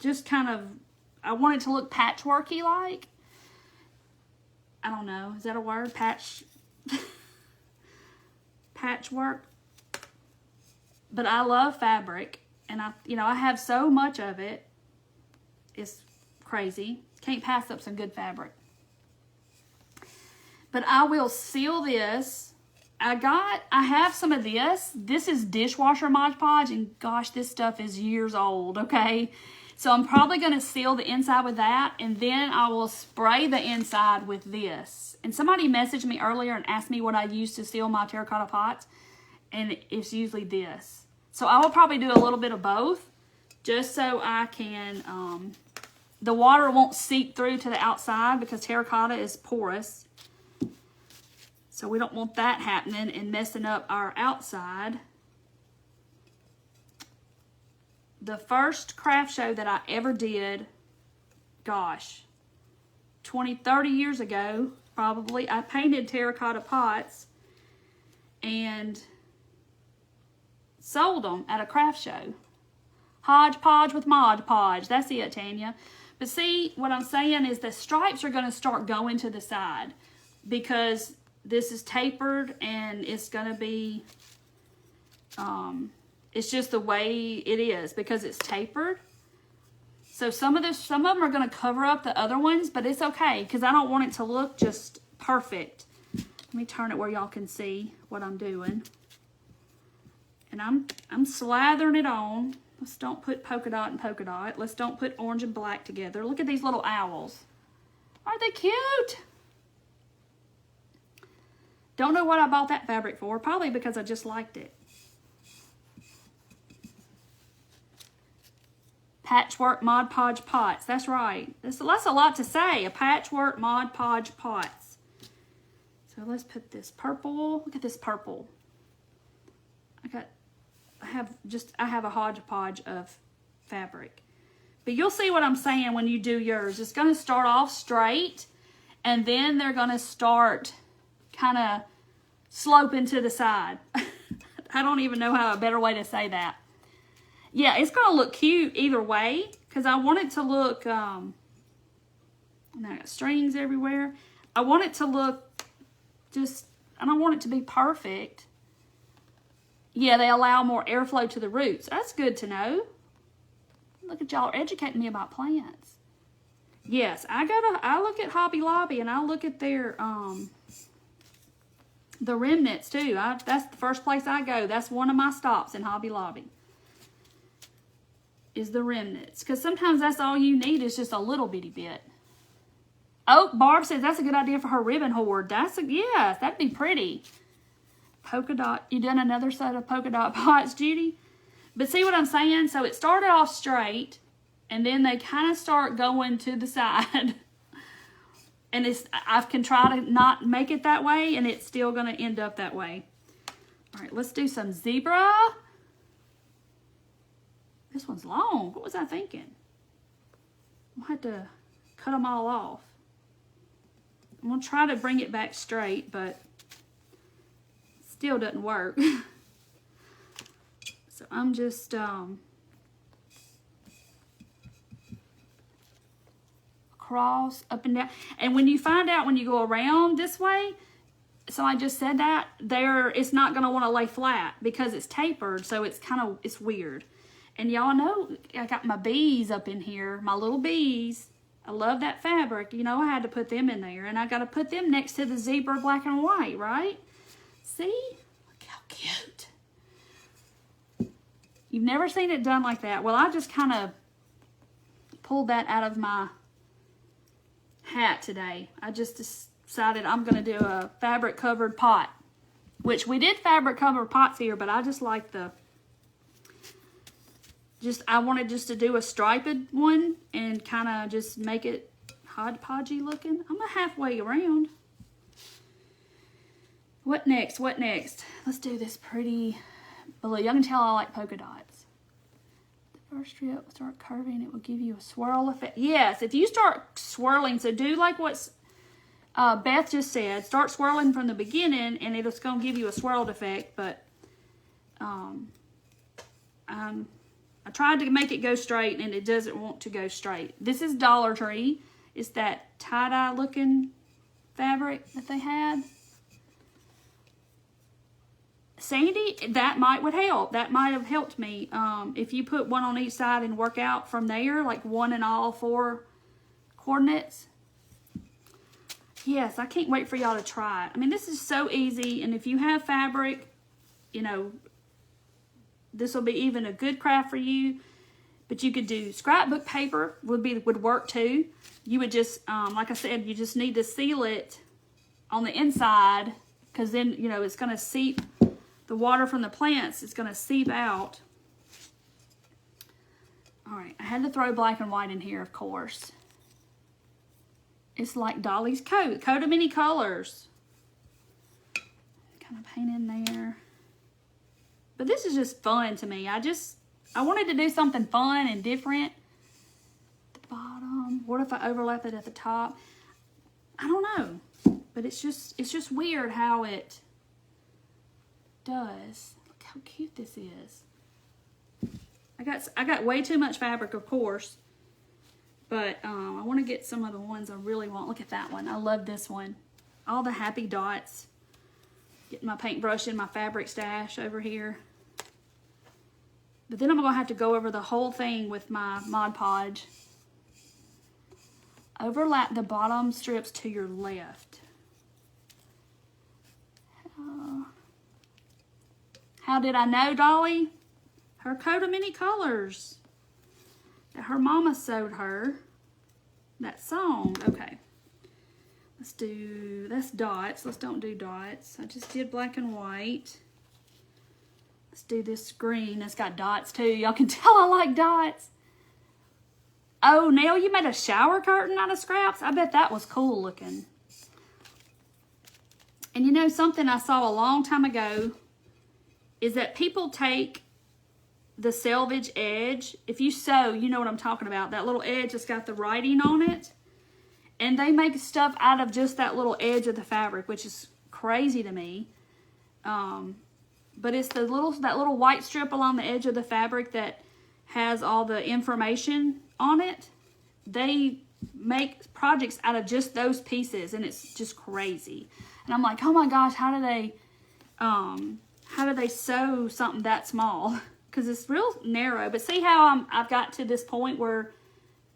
just kind of, I want it to look patchworky like. I don't know. Is that a word? Patchwork. But I love fabric. And I have so much of it. It's crazy. Can't pass up some good fabric. But I will seal this I have some of this. This is dishwasher Mod Podge, and gosh, this stuff is years old, okay? So I'm probably going to seal the inside with that, and then I will spray the inside with this. And somebody messaged me earlier and asked me what I use to seal my terracotta pots, and it's usually this. So I will probably do a little bit of both, just so I can, the water won't seep through to the outside because terracotta is porous. So we don't want that happening and messing up our outside. The first craft show that I ever did, gosh, 20, 30 years ago, probably, I painted terracotta pots and sold them at a craft show. Hodgepodge with Mod Podge. That's it, Tanya. But see, what I'm saying is the stripes are going to start going to the side because this is tapered and it's going to be, it's just the way it is because it's tapered. So some of them are going to cover up the other ones, but it's okay because I don't want it to look just perfect. Let me turn it where y'all can see what I'm doing. And I'm slathering it on. Let's don't put polka dot and polka dot. Let's don't put orange and black together. Look at these little owls. Aren't they cute? Don't know what I bought that fabric for. Probably because I just liked it. Patchwork Mod Podge pots. That's right. That's a lot to say. A patchwork Mod Podge pots. So let's put this purple. Look at this purple. I have a hodgepodge of fabric. But you'll see what I'm saying when you do yours. It's going to start off straight, and then they're going to start kind of sloping to the side. I don't even know how a better way to say that. Yeah, it's going to look cute either way, because I want it to look, and I got strings everywhere. I want it to look just, I don't want it to be perfect. Yeah, they allow more airflow to the roots. That's good to know. Look at y'all educating me about plants. Yes, I look at Hobby Lobby and I look at their the remnants too. That's the first place I go. That's one of my stops in Hobby Lobby. Is the remnants, because sometimes that's all you need is just a little bitty bit. Oh, Barb says that's a good idea for her ribbon hoard. Yes, that'd be pretty. Polka dot. You done another set of polka dot pots, Judy? But see what I'm saying? So it started off straight, and then they kind of start going to the side. And I can try to not make it that way, and it's still going to end up that way. All right, let's do some zebra. This one's long. What was I thinking? I'll have to cut them all off. I'm going to try to bring it back straight, but still doesn't work. So I'm just cross up and down. And when you find out when you go around this way, so I just said that, it's not going to want to lay flat because it's tapered, so it's weird. And y'all know I got my bees up in here, my little bees. I love that fabric. You know, I had to put them in there, and I got to put them next to the zebra black and white, right? See? Look how cute. You've never seen it done like that. Well, I just kind of pulled that out of my hat today. I just decided I'm going to do a fabric covered pot, which we did fabric covered pots here, but I just like I wanted just to do a striped one and kind of just make it hodgepodgey looking. I'm halfway around. What next? What next? Let's do this pretty blue. You can tell I like polka dots. The first strip will start curving. It will give you a swirl effect. Yes, if you start swirling, so do like what Beth just said. Start swirling from the beginning, and it's going to give you a swirled effect. But I tried to make it go straight, and it doesn't want to go straight. This is Dollar Tree. It's that tie-dye looking fabric that they had. Sandy, that would help. That might have helped me. If you put one on each side and work out from there, like one in all 4 coordinates. yes, I can't wait for y'all to try it. I mean, this is so easy, and if you have fabric, you know, this will be even a good craft for you. But you could do scrapbook paper would work too. You would just, like I said, you just need to seal it on the inside, because then, you know, it's going to seep, the water from the plants is going to seep out. All right, I had to throw black and white in here, of course. It's like Dolly's coat of many colors. Kind of paint in there. But this is just fun to me. I wanted to do something fun and different. The bottom. What if I overlap it at the top? I don't know. But it's just weird how it does. Look how cute this is. I got way too much fabric, of course. But I want to get some of the ones I really want. Look at that one. I love this one. All the happy dots. Getting my paintbrush in my fabric stash over here. But then I'm going to have to go over the whole thing with my Mod Podge. Overlap the bottom strips to your left. How did I know, Dolly? Her coat of many colors that her mama sewed her. That song. Okay. That's dots. Let's don't do dots. I just did black and white. Let's do this green. It's got dots too. Y'all can tell I like dots. Oh, Nell, you made a shower curtain out of scraps? I bet that was cool looking. And you know, something I saw a long time ago is that people take the selvage edge. If you sew, you know what I'm talking about. That little edge that's got the writing on it. And they make stuff out of just that little edge of the fabric, which is crazy to me. But it's that little white strip along the edge of the fabric that has all the information on it. They make projects out of just those pieces, and it's just crazy. And I'm like, oh my gosh, how do they sew something that small? Because it's real narrow. But see how I've got to this point where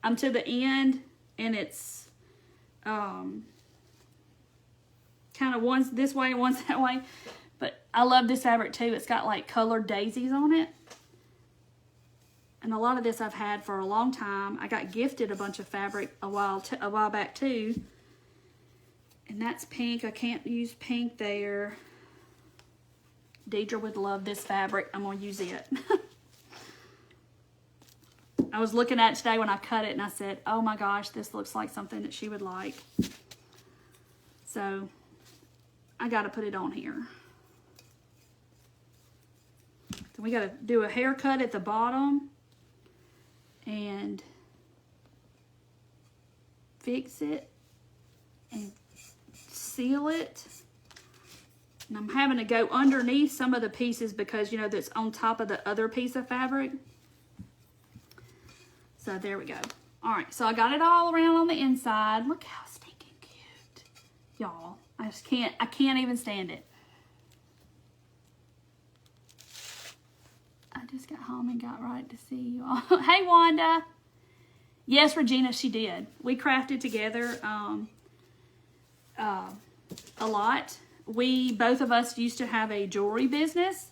I'm to the end, and it's kind of one's this way, one's that way. But I love this fabric too. It's got like colored daisies on it. And a lot of this I've had for a long time. I got gifted a bunch of fabric a while back too. And that's pink. I can't use pink there. Deidre would love this fabric. I'm going to use it. I was looking at it today when I cut it, and I said, oh my gosh, this looks like something that she would like. So I got to put it on here. So we got to do a haircut at the bottom and fix it and seal it. And I'm having to go underneath some of the pieces because, you know, that's on top of the other piece of fabric. So there we go. All right, so I got it all around on the inside. Look how stinking cute. Y'all, I can't even stand it. I just got home and got right to see you all. Hey, Wanda. Yes, Regina, she did. We crafted together a lot. Both of us used to have a jewelry business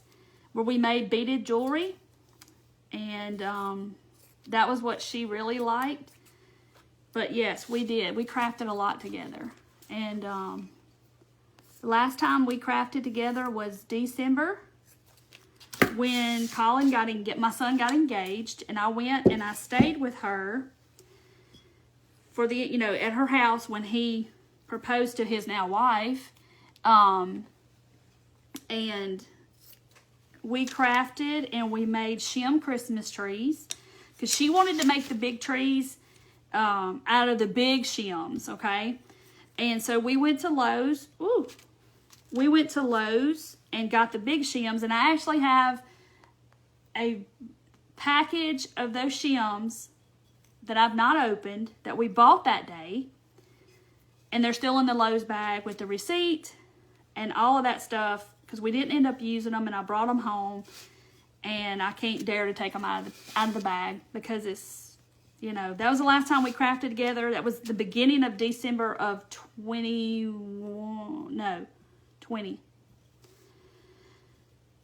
where we made beaded jewelry. And that was what she really liked. But yes, we did. We crafted a lot together. And the last time we crafted together was December, when my son got engaged, and I went and I stayed with her for at her house when he proposed to his now wife. And we crafted and we made shim Christmas trees because she wanted to make the big trees out of the big shims, okay? And so we went to Lowe's. Ooh. We went to Lowe's and got the big shims, and I actually have a package of those shims that I've not opened that we bought that day, and they're still in the Lowe's bag with the receipt and all of that stuff because we didn't end up using them, and I brought them home, and I can't dare to take them out of the bag because it's You know, that was the last time we crafted together. That was the beginning of December of 20.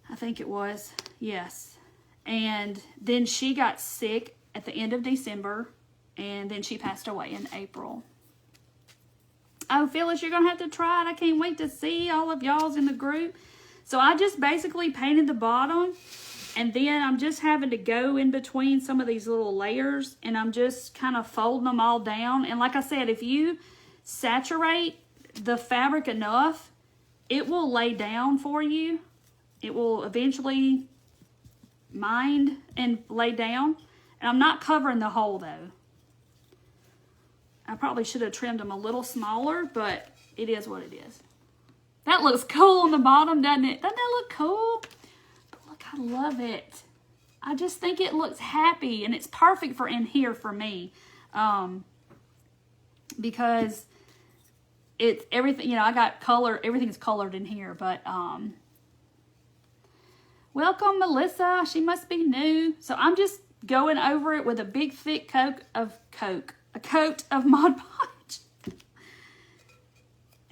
I think it was. Yes. And then she got sick at the end of December, and then she passed away in April. Oh, Phyllis, you're going to have to try it. I can't wait to see all of y'all's in the group. So I just basically painted the bottom, and then I'm just having to go in between some of these little layers, and I'm just kind of folding them all down. And like I said, if you saturate the fabric enough, it will lay down for you. It will eventually mind and lay down. And I'm not covering the hole though. I probably should have trimmed them a little smaller, but it is what it is. That looks cool on the bottom, doesn't it? Doesn't that look cool? But look, I love it. I just think it looks happy, and it's perfect for in here for me. Because it's everything, you know, I got color, everything's colored in here, but welcome, Melissa. She must be new. So I'm just going over it with a big thick coat of Mod Podge.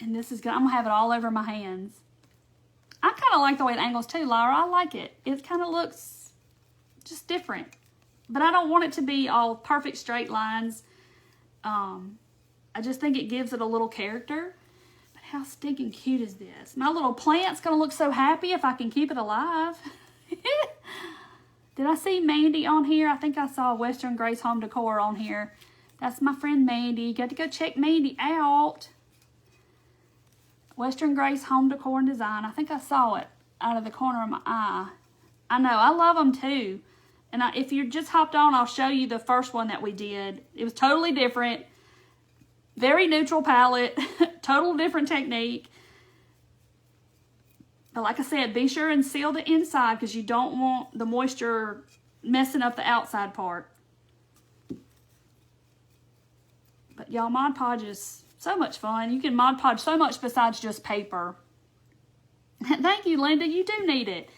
And this is good. I'm gonna have it all over my hands. I kind of like the way it angles too, Lyra. I like it. It kind of looks just different. But I don't want it to be all perfect straight lines. I just think it gives it a little character. But how stinking cute is this? My little plant's gonna look so happy if I can keep it alive. Did I see Mandy on here? I think I saw Western Grace Home Decor on here. That's my friend Mandy. Got to go check Mandy out. Western Grace Home Decor and Design. I think I saw it out of the corner of my eye. I know. I love them too. And if you just hopped on, I'll show you the first one that we did. It was totally different. Very neutral palette. Total different technique. But like I said, be sure and seal the inside because you don't want the moisture messing up the outside part. But y'all, Mod Podge is so much fun. You can Mod Podge so much besides just paper. Thank you, Linda. You do need it.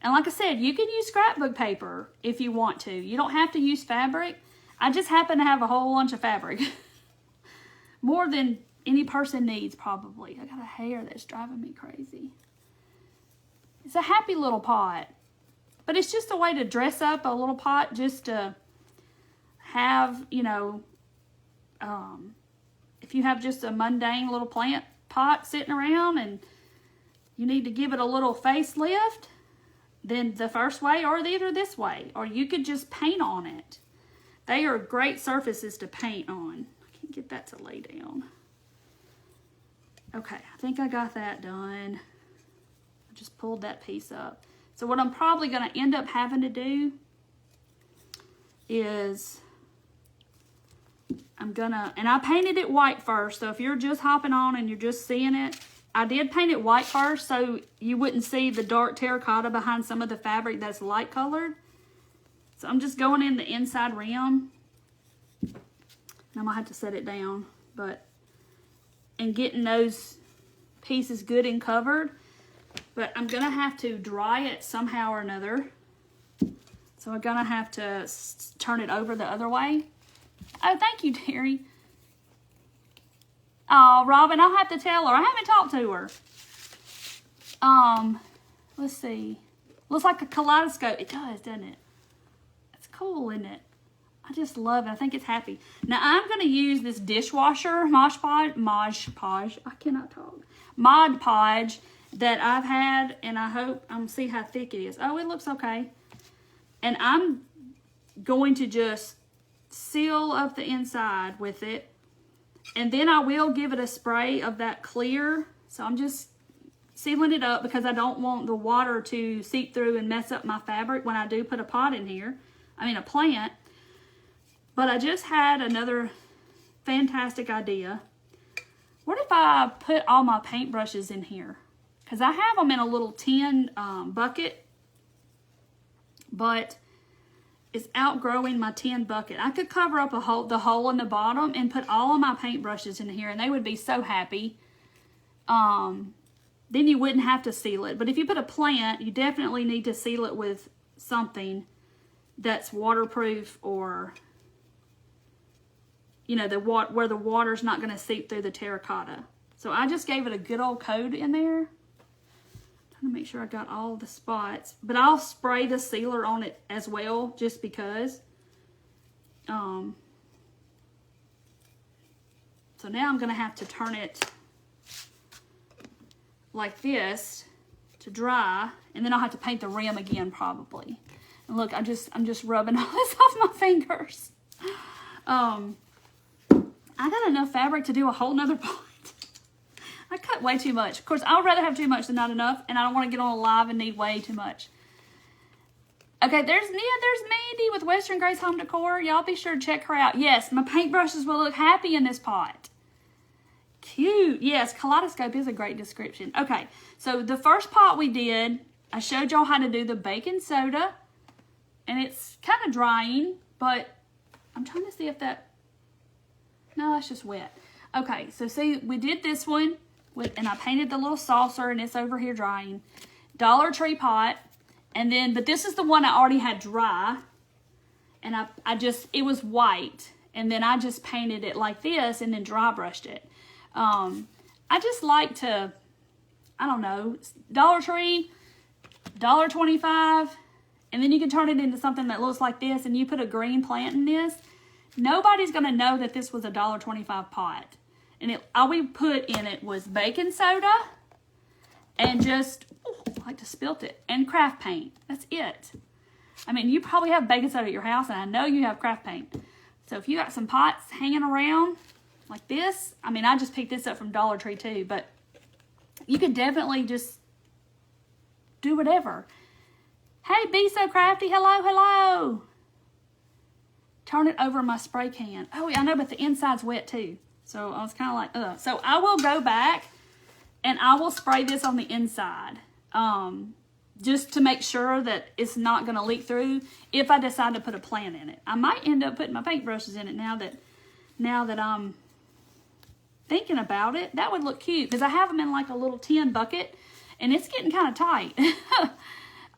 And like I said, you can use scrapbook paper if you want to. You don't have to use fabric. I just happen to have a whole bunch of fabric. More than any person needs, probably. I got a hair that's driving me crazy. It's a happy little pot. But it's just a way to dress up a little pot just to have, you know, if you have just a mundane little plant pot sitting around and you need to give it a little facelift, then the first way or either this way. Or you could just paint on it. They are great surfaces to paint on. I can't get that to lay down. Okay, I think I got that done. I just pulled that piece up. So what I'm probably going to end up having to do is and I painted it white first. So if you're just hopping on and you're just seeing it, I did paint it white first so you wouldn't see the dark terracotta behind some of the fabric that's light colored. So I'm just going in the inside rim. And I'm going to have to set it down. And getting those pieces good and covered. But I'm going to have to dry it somehow or another. So I'm going to have to turn it over the other way. Oh, thank you, Terry. Oh, Robin, I'll have to tell her. I haven't talked to her. Let's see. Looks like a kaleidoscope. It does, doesn't it? It's cool, isn't it? I just love it. I think it's happy. Now, I'm going to use this dishwasher Mod Podge. I cannot talk. Mod Podge that I've had, and I hope see how thick it is. Oh, it looks okay. And I'm going to just seal up the inside with it. And then I will give it a spray of that clear. So I'm just sealing it up because I don't want the water to seep through and mess up my fabric when I do put a pot in here. I mean a plant. But I just had another fantastic idea. What if I put all my paintbrushes in here? Because I have them in a little tin bucket. But it's outgrowing my tin bucket. I could cover up the hole in the bottom and put all of my paintbrushes in here and they would be so happy. Then you wouldn't have to seal it. But if you put a plant, you definitely need to seal it with something that's waterproof or you know, where the water's not going to seep through the terracotta. So I just gave it a good old coat in there. Trying to make sure I got all the spots. But I'll spray the sealer on it as well, just because. So now I'm going to have to turn it like this to dry, and then I'll have to paint the rim again probably. And look, I'm just rubbing all this off my fingers. I got enough fabric to do a whole nother pot. I cut way too much. Of course, I would rather have too much than not enough, and I don't want to get on a live and need way too much. Okay, there's Mandy with Western Grace Home Decor. Y'all be sure to check her out. Yes, my paintbrushes will look happy in this pot. Cute. Yes, kaleidoscope is a great description. Okay, so the first pot we did, I showed y'all how to do the baking soda, and it's kind of drying, but I'm trying to see if that, no, that's just wet. Okay, so see, we did this one, and I painted the little saucer, and it's over here drying. Dollar Tree pot, and then, but this is the one I already had dry, and it was white, and then I just painted it like this, and then dry brushed it. I just like to, I don't know, Dollar Tree, $1.25, and then you can turn it into something that looks like this, and you put a green plant in this. Nobody's going to know that this was a $1.25 pot. And all we put in it was baking soda and just, I like to spilt it, and craft paint. That's it. I mean, you probably have baking soda at your house, and I know you have craft paint. So if you got some pots hanging around like this, I mean, I just picked this up from Dollar Tree too, but you could definitely just do whatever. Hey, Be So Crafty, hello, hello. Turn it over my spray can. Oh, I know, but the inside's wet too. So I was kind of like, ugh. So I will go back and I will spray this on the inside. Just to make sure that it's not going to leak through if I decide to put a plant in it. I might end up putting my paintbrushes in it now that I'm thinking about it. That would look cute because I have them in like a little tin bucket and it's getting kind of tight.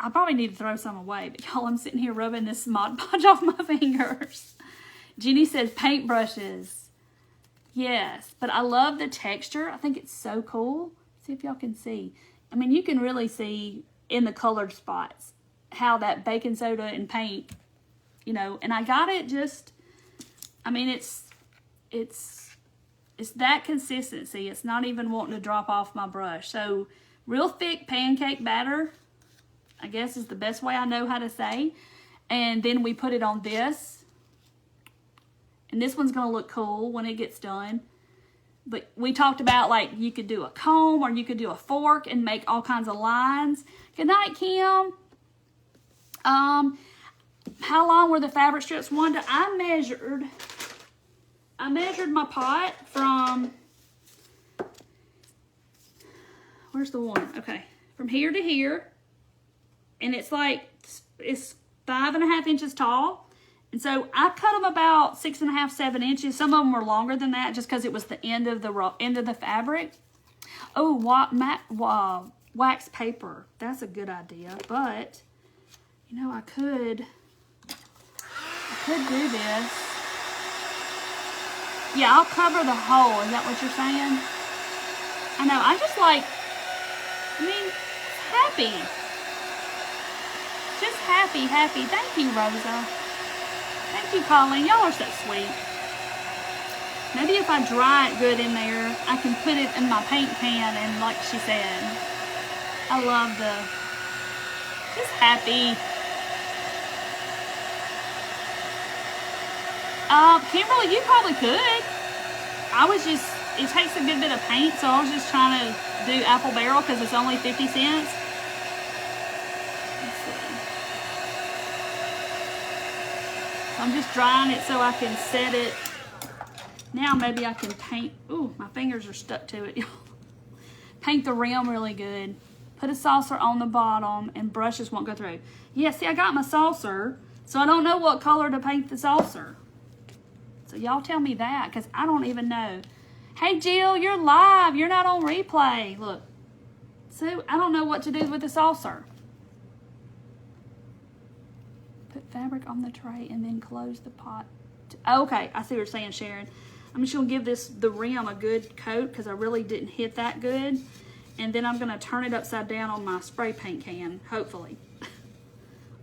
I probably need to throw some away, but y'all, I'm sitting here rubbing this Mod Podge off my fingers. Jenny says paintbrushes. Yes, but I love the texture. I think it's so cool. See if y'all can see. I mean, you can really see in the colored spots how that baking soda and paint, you know, and I got it just, I mean, it's that consistency. It's not even wanting to drop off my brush. So real thick pancake batter, I guess is the best way I know how to say. And then we put it on this. And this one's going to look cool when it gets done. But we talked about, like, you could do a comb or you could do a fork and make all kinds of lines. Good night, Kim. How long were the fabric strips? Wanda, I measured my pot from, where's the one? Okay. From here to here. And it's 5.5 inches tall. And so I cut them about 6.5, 7 inches. Some of them were longer than that just because it was the end of the fabric. Oh, wax paper. That's a good idea. But, you know, I could do this. Yeah, I'll cover the hole. Is that what you're saying? I know. I just like, I mean, happy. Just happy. Thank you, Rosa. Thank you, Colleen. Y'all are so sweet. Maybe if I dry it good in there, I can put it in my paint pan and like she said. I love just happy. Kimberly, you probably could. It takes a good bit of paint, so I was just trying to do apple barrel because it's only 50 cents. I'm just drying it so I can set it. Now maybe I can paint. Ooh, my fingers are stuck to it. Paint the rim really good. Put a saucer on the bottom and brushes won't go through. Yeah, see, I got my saucer, so I don't know what color to paint the saucer. So y'all tell me that because I don't even know. Hey, Jill, you're live. You're not on replay. Look. So I don't know what to do with the saucer. Put fabric on the tray and then close the pot Okay, I see what you're saying, Sharon. I'm just going to give the rim a good coat because I really didn't hit that good. And then I'm going to turn it upside down on my spray paint can, hopefully.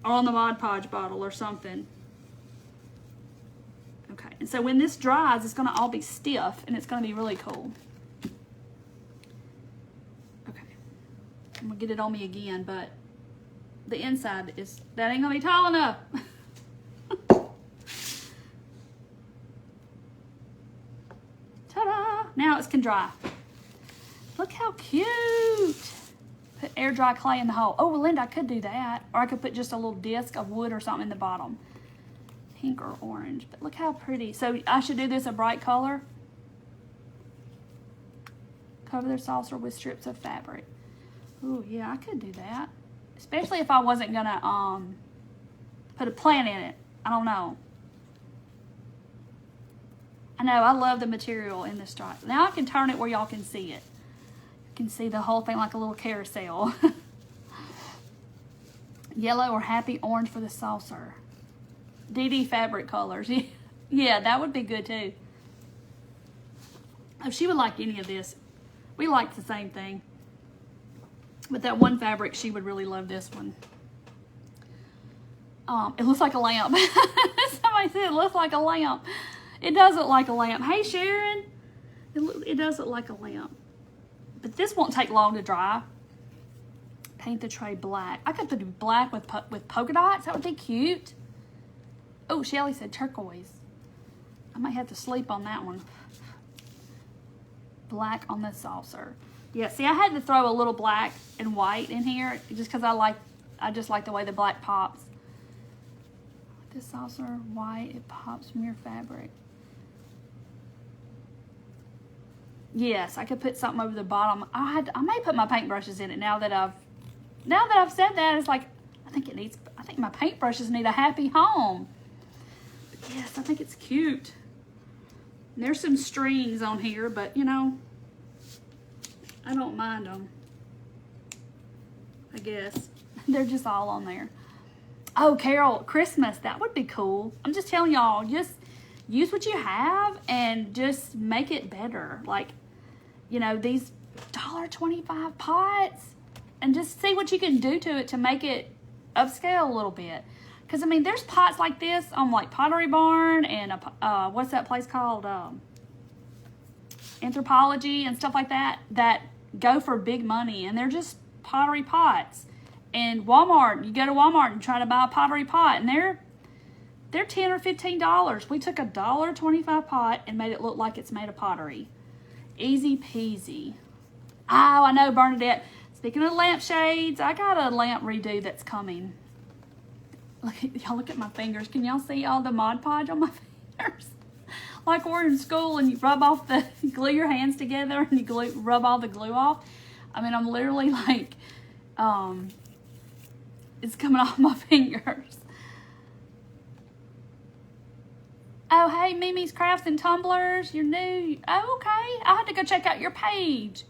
Or on the Mod Podge bottle or something. Okay, and so when this dries, it's going to all be stiff and it's going to be really cool. Okay, I'm going to get it on me again, but the inside that ain't going to be tall enough. Ta-da! Now it can dry. Look how cute. Put air dry clay in the hole. Oh, well, Linda, I could do that. Or I could put just a little disc of wood or something in the bottom. Pink or orange. But look how pretty. So I should do this a bright color. Cover their saucer with strips of fabric. Oh, yeah, I could do that. Especially if I wasn't going to put a plant in it. I don't know. I know, I love the material in this stripe. Now I can turn it where y'all can see it. You can see the whole thing like a little carousel. Yellow or happy orange for the saucer. DD fabric colors. Yeah, that would be good too. If she would like any of this, we like the same thing. But that one fabric, she would really love this one. It looks like a lamp. Somebody said it looks like a lamp. It does look like a lamp. Hey, Sharon. It does look like a lamp. But this won't take long to dry. Paint the tray black. I could put black with polka dots. That would be cute. Oh, Shelly said turquoise. I might have to sleep on that one. Black on the saucer. Yeah, see, I had to throw a little black and white in here just because I just like the way the black pops. This saucer, white, it pops from your fabric. Yes, I could put something over the bottom. I may put my paintbrushes in it now that I've said that. It's like I think my paintbrushes need a happy home. But yes, I think it's cute. And there's some strings on here, but you know, I don't mind them. I guess they're just all on there. Oh, Carol, Christmas, that would be cool. I'm just telling y'all, just use what you have and just make it better. Like, you know, these $1.25 pots, and just see what you can do to it to make it upscale a little bit. Because, I mean, there's pots like this on, like, Pottery Barn and, what's that place called? Anthropologie and stuff like that go for big money, and they're just pottery pots. And Walmart, you go to Walmart and try to buy a pottery pot, and they're $10 or $15. We took a $1.25 pot and made it look like it's made of pottery. Easy peasy. Oh, I know, Bernadette. Speaking of lampshades, I got a lamp redo that's coming. Y'all look at my fingers. Can y'all see all the Mod Podge on my fingers? Like we're in school and you rub off you glue your hands together and you rub all the glue off. I mean, I'm literally like, it's coming off my fingers. Oh, hey, Mimi's Crafts and Tumblers. You're new. Oh, okay. I'll have to go check out your page.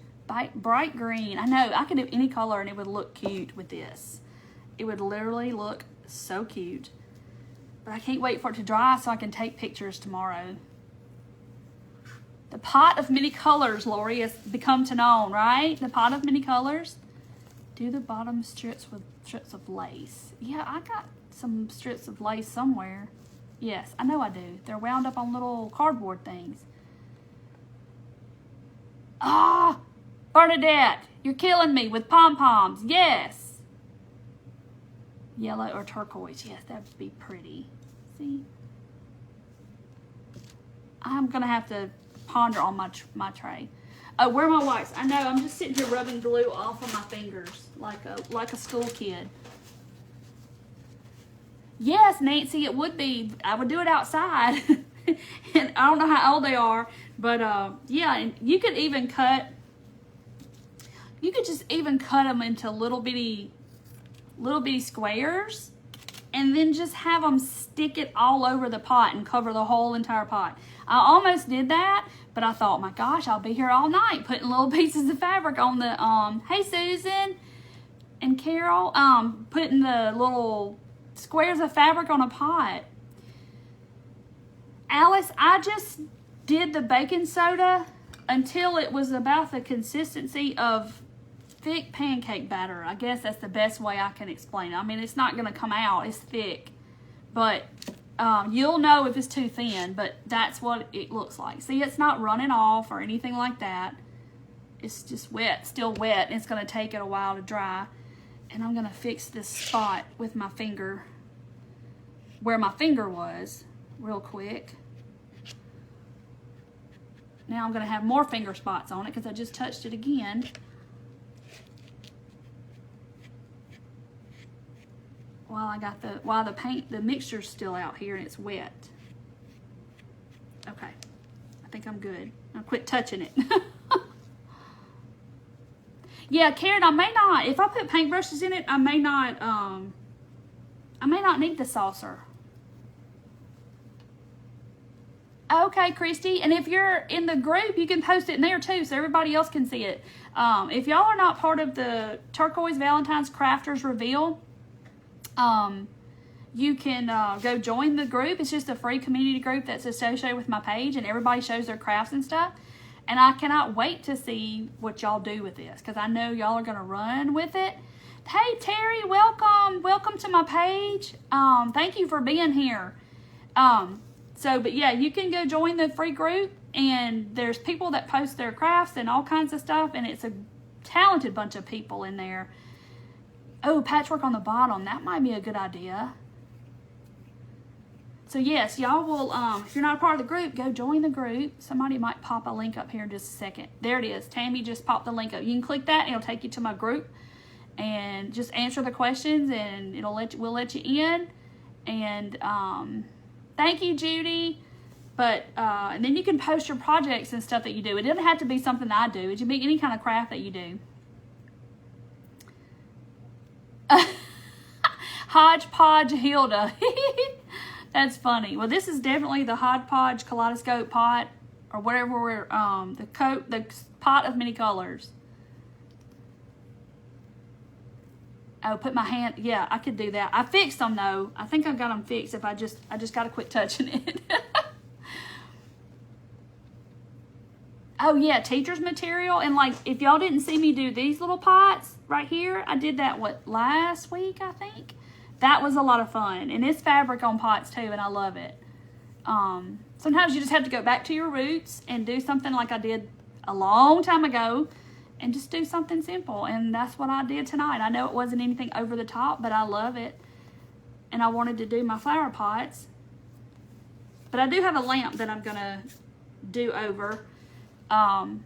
Bright green. I know. I could do any color and it would look cute with this. It would literally look so cute. But I can't wait for it to dry so I can take pictures tomorrow. The pot of many colors, Lori, has become to known, right? The pot of many colors. Do the bottom strips with strips of lace. Yeah, I got some strips of lace somewhere. Yes, I know I do. They're wound up on little cardboard things. Ah, Bernadette, you're killing me with pom-poms. Yes. Yellow or turquoise. Yes, that would be pretty. See? I'm going to have to ponder on my tray. Oh, where are my wipes? I know, I'm just sitting here rubbing glue off of my fingers like a school kid. Yes, Nancy, it would be. I would do it outside. And I don't know how old they are, but yeah, and you could just even cut them into little bitty squares, and then just have them stick it all over the pot and cover the whole entire pot. I almost did that, but I thought, my gosh, I'll be here all night putting little pieces of fabric on the, hey Susan and Carol, putting the little squares of fabric on a pot. Alice, I just did the baking soda until it was about the consistency of thick pancake batter. I guess that's the best way I can explain it. I mean, it's not going to come out. It's thick. But you'll know if it's too thin, but that's what it looks like. See, it's not running off or anything like that. It's just wet, still wet, and it's going to take it a while to dry. And I'm going to fix this spot with my finger, where my finger was, real quick. Now I'm going to have more finger spots on it because I just touched it again. While the mixture's still out here and it's wet. Okay, I think I'm good. I'll quit touching it. Yeah, Karen, I may not, if I put paintbrushes in it, I may not need the saucer. Okay, Christy, and if you're in the group, you can post it in there too so everybody else can see it. If y'all are not part of the Turquoise Valentine's Crafters Reveal, you can go join the group. It's just a free community group that's associated with my page, and everybody shows their crafts and stuff. And I cannot wait to see what y'all do with this because I know y'all are going to run with it. Hey, Terry, welcome. Welcome to my page. Thank you for being here. But yeah, you can go join the free group, and there's people that post their crafts and all kinds of stuff, and it's a talented bunch of people in there. Oh, patchwork on the bottom. That might be a good idea. So yes, y'all will, if you're not a part of the group, go join the group. Somebody might pop a link up here in just a second. There it is. Tammy just popped the link up. You can click that and it'll take you to my group. And just answer the questions and we'll let you in. And thank you, Judy. But and then you can post your projects and stuff that you do. It doesn't have to be something that I do. It can be any kind of craft that you do. Hodgepodge Hilda. That's funny. Well, this is definitely the Hodgepodge Kaleidoscope pot, or whatever we're, the pot of many colors. Oh, put my hand, yeah, I could do that. I fixed them though. I think I got them fixed. If I just got to quit touching it. Oh yeah, teacher's material. And like, if y'all didn't see me do these little pots right here, I did that, last week, I think? That was a lot of fun. And it's fabric on pots too, and I love it. Sometimes you just have to go back to your roots and do something like I did a long time ago and just do something simple. And that's what I did tonight. I know it wasn't anything over the top, but I love it. And I wanted to do my flower pots. But I do have a lamp that I'm going to do over and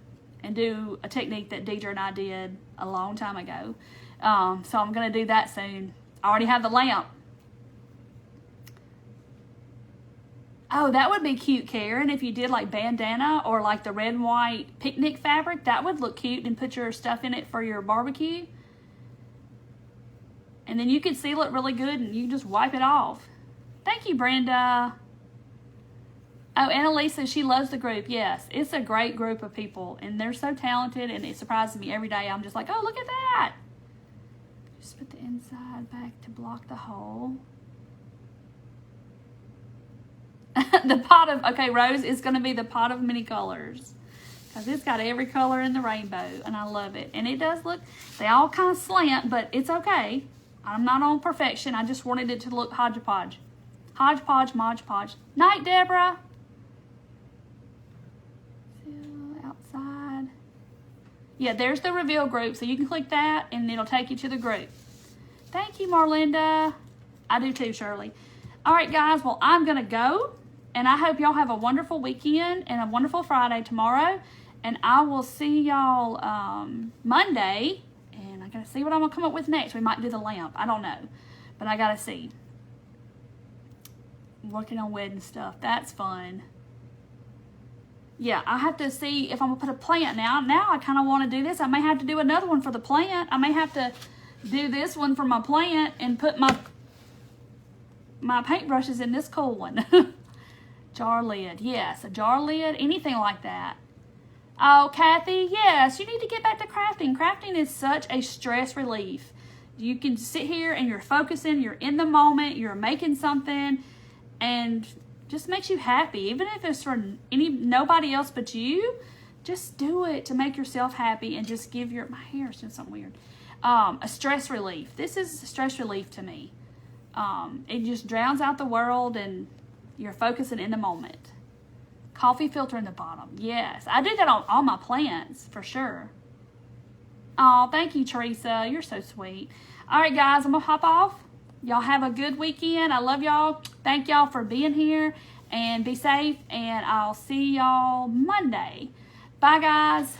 do a technique that Deidre and I did a long time ago. So I'm going to do that soon. I already have the lamp. Oh, that would be cute, Karen. If you did like bandana or like the red and white picnic fabric, that would look cute, and put your stuff in it for your barbecue. And then you could seal it really good and you can just wipe it off. Thank you, Brenda. Oh, Annalisa, she loves the group. Yes, it's a great group of people, and they're so talented, and it surprises me every day. I'm just like, oh, look at that. Just put the inside back to block the hole. The pot of, okay, Rose, is going to be the pot of many colors. Because it's got every color in the rainbow, and I love it. And it does look, they all kind of slant, but it's okay. I'm not on perfection. I just wanted it to look hodgepodge. Hodgepodge, Modge Podge. Night, Deborah. Outside. Yeah, there's the reveal group, so you can click that, and it'll take you to the group. Thank you, Marlinda. I do too, Shirley. All right, guys, well, I'm going to go, and I hope y'all have a wonderful weekend and a wonderful Friday tomorrow, and I will see y'all Monday, and I got to see what I'm going to come up with next. We might do the lamp. I don't know, but I got to see. Working on wedding stuff. That's fun. Yeah, I have to see if I'm going to put a plant now. Now I kind of want to do this. I may have to do another one for the plant. I may have to do this one for my plant and put my paintbrushes in this cool one. Jar lid. Yes, a jar lid. Anything like that. Oh, Kathy, yes, you need to get back to crafting. Crafting is such a stress relief. You can sit here and you're focusing. You're in the moment. You're making something. And just makes you happy. Even if it's for nobody else but you, just do it to make yourself happy and just give my hair is doing something weird. A stress relief. This is a stress relief to me. It just drowns out the world and you're focusing in the moment. Coffee filter in the bottom. Yes, I do that on all my plants for sure. Oh, thank you, Teresa. You're so sweet. All right, guys, I'm going to hop off. Y'all have a good weekend. I love y'all. Thank y'all for being here and be safe. And I'll see y'all Monday. Bye, guys.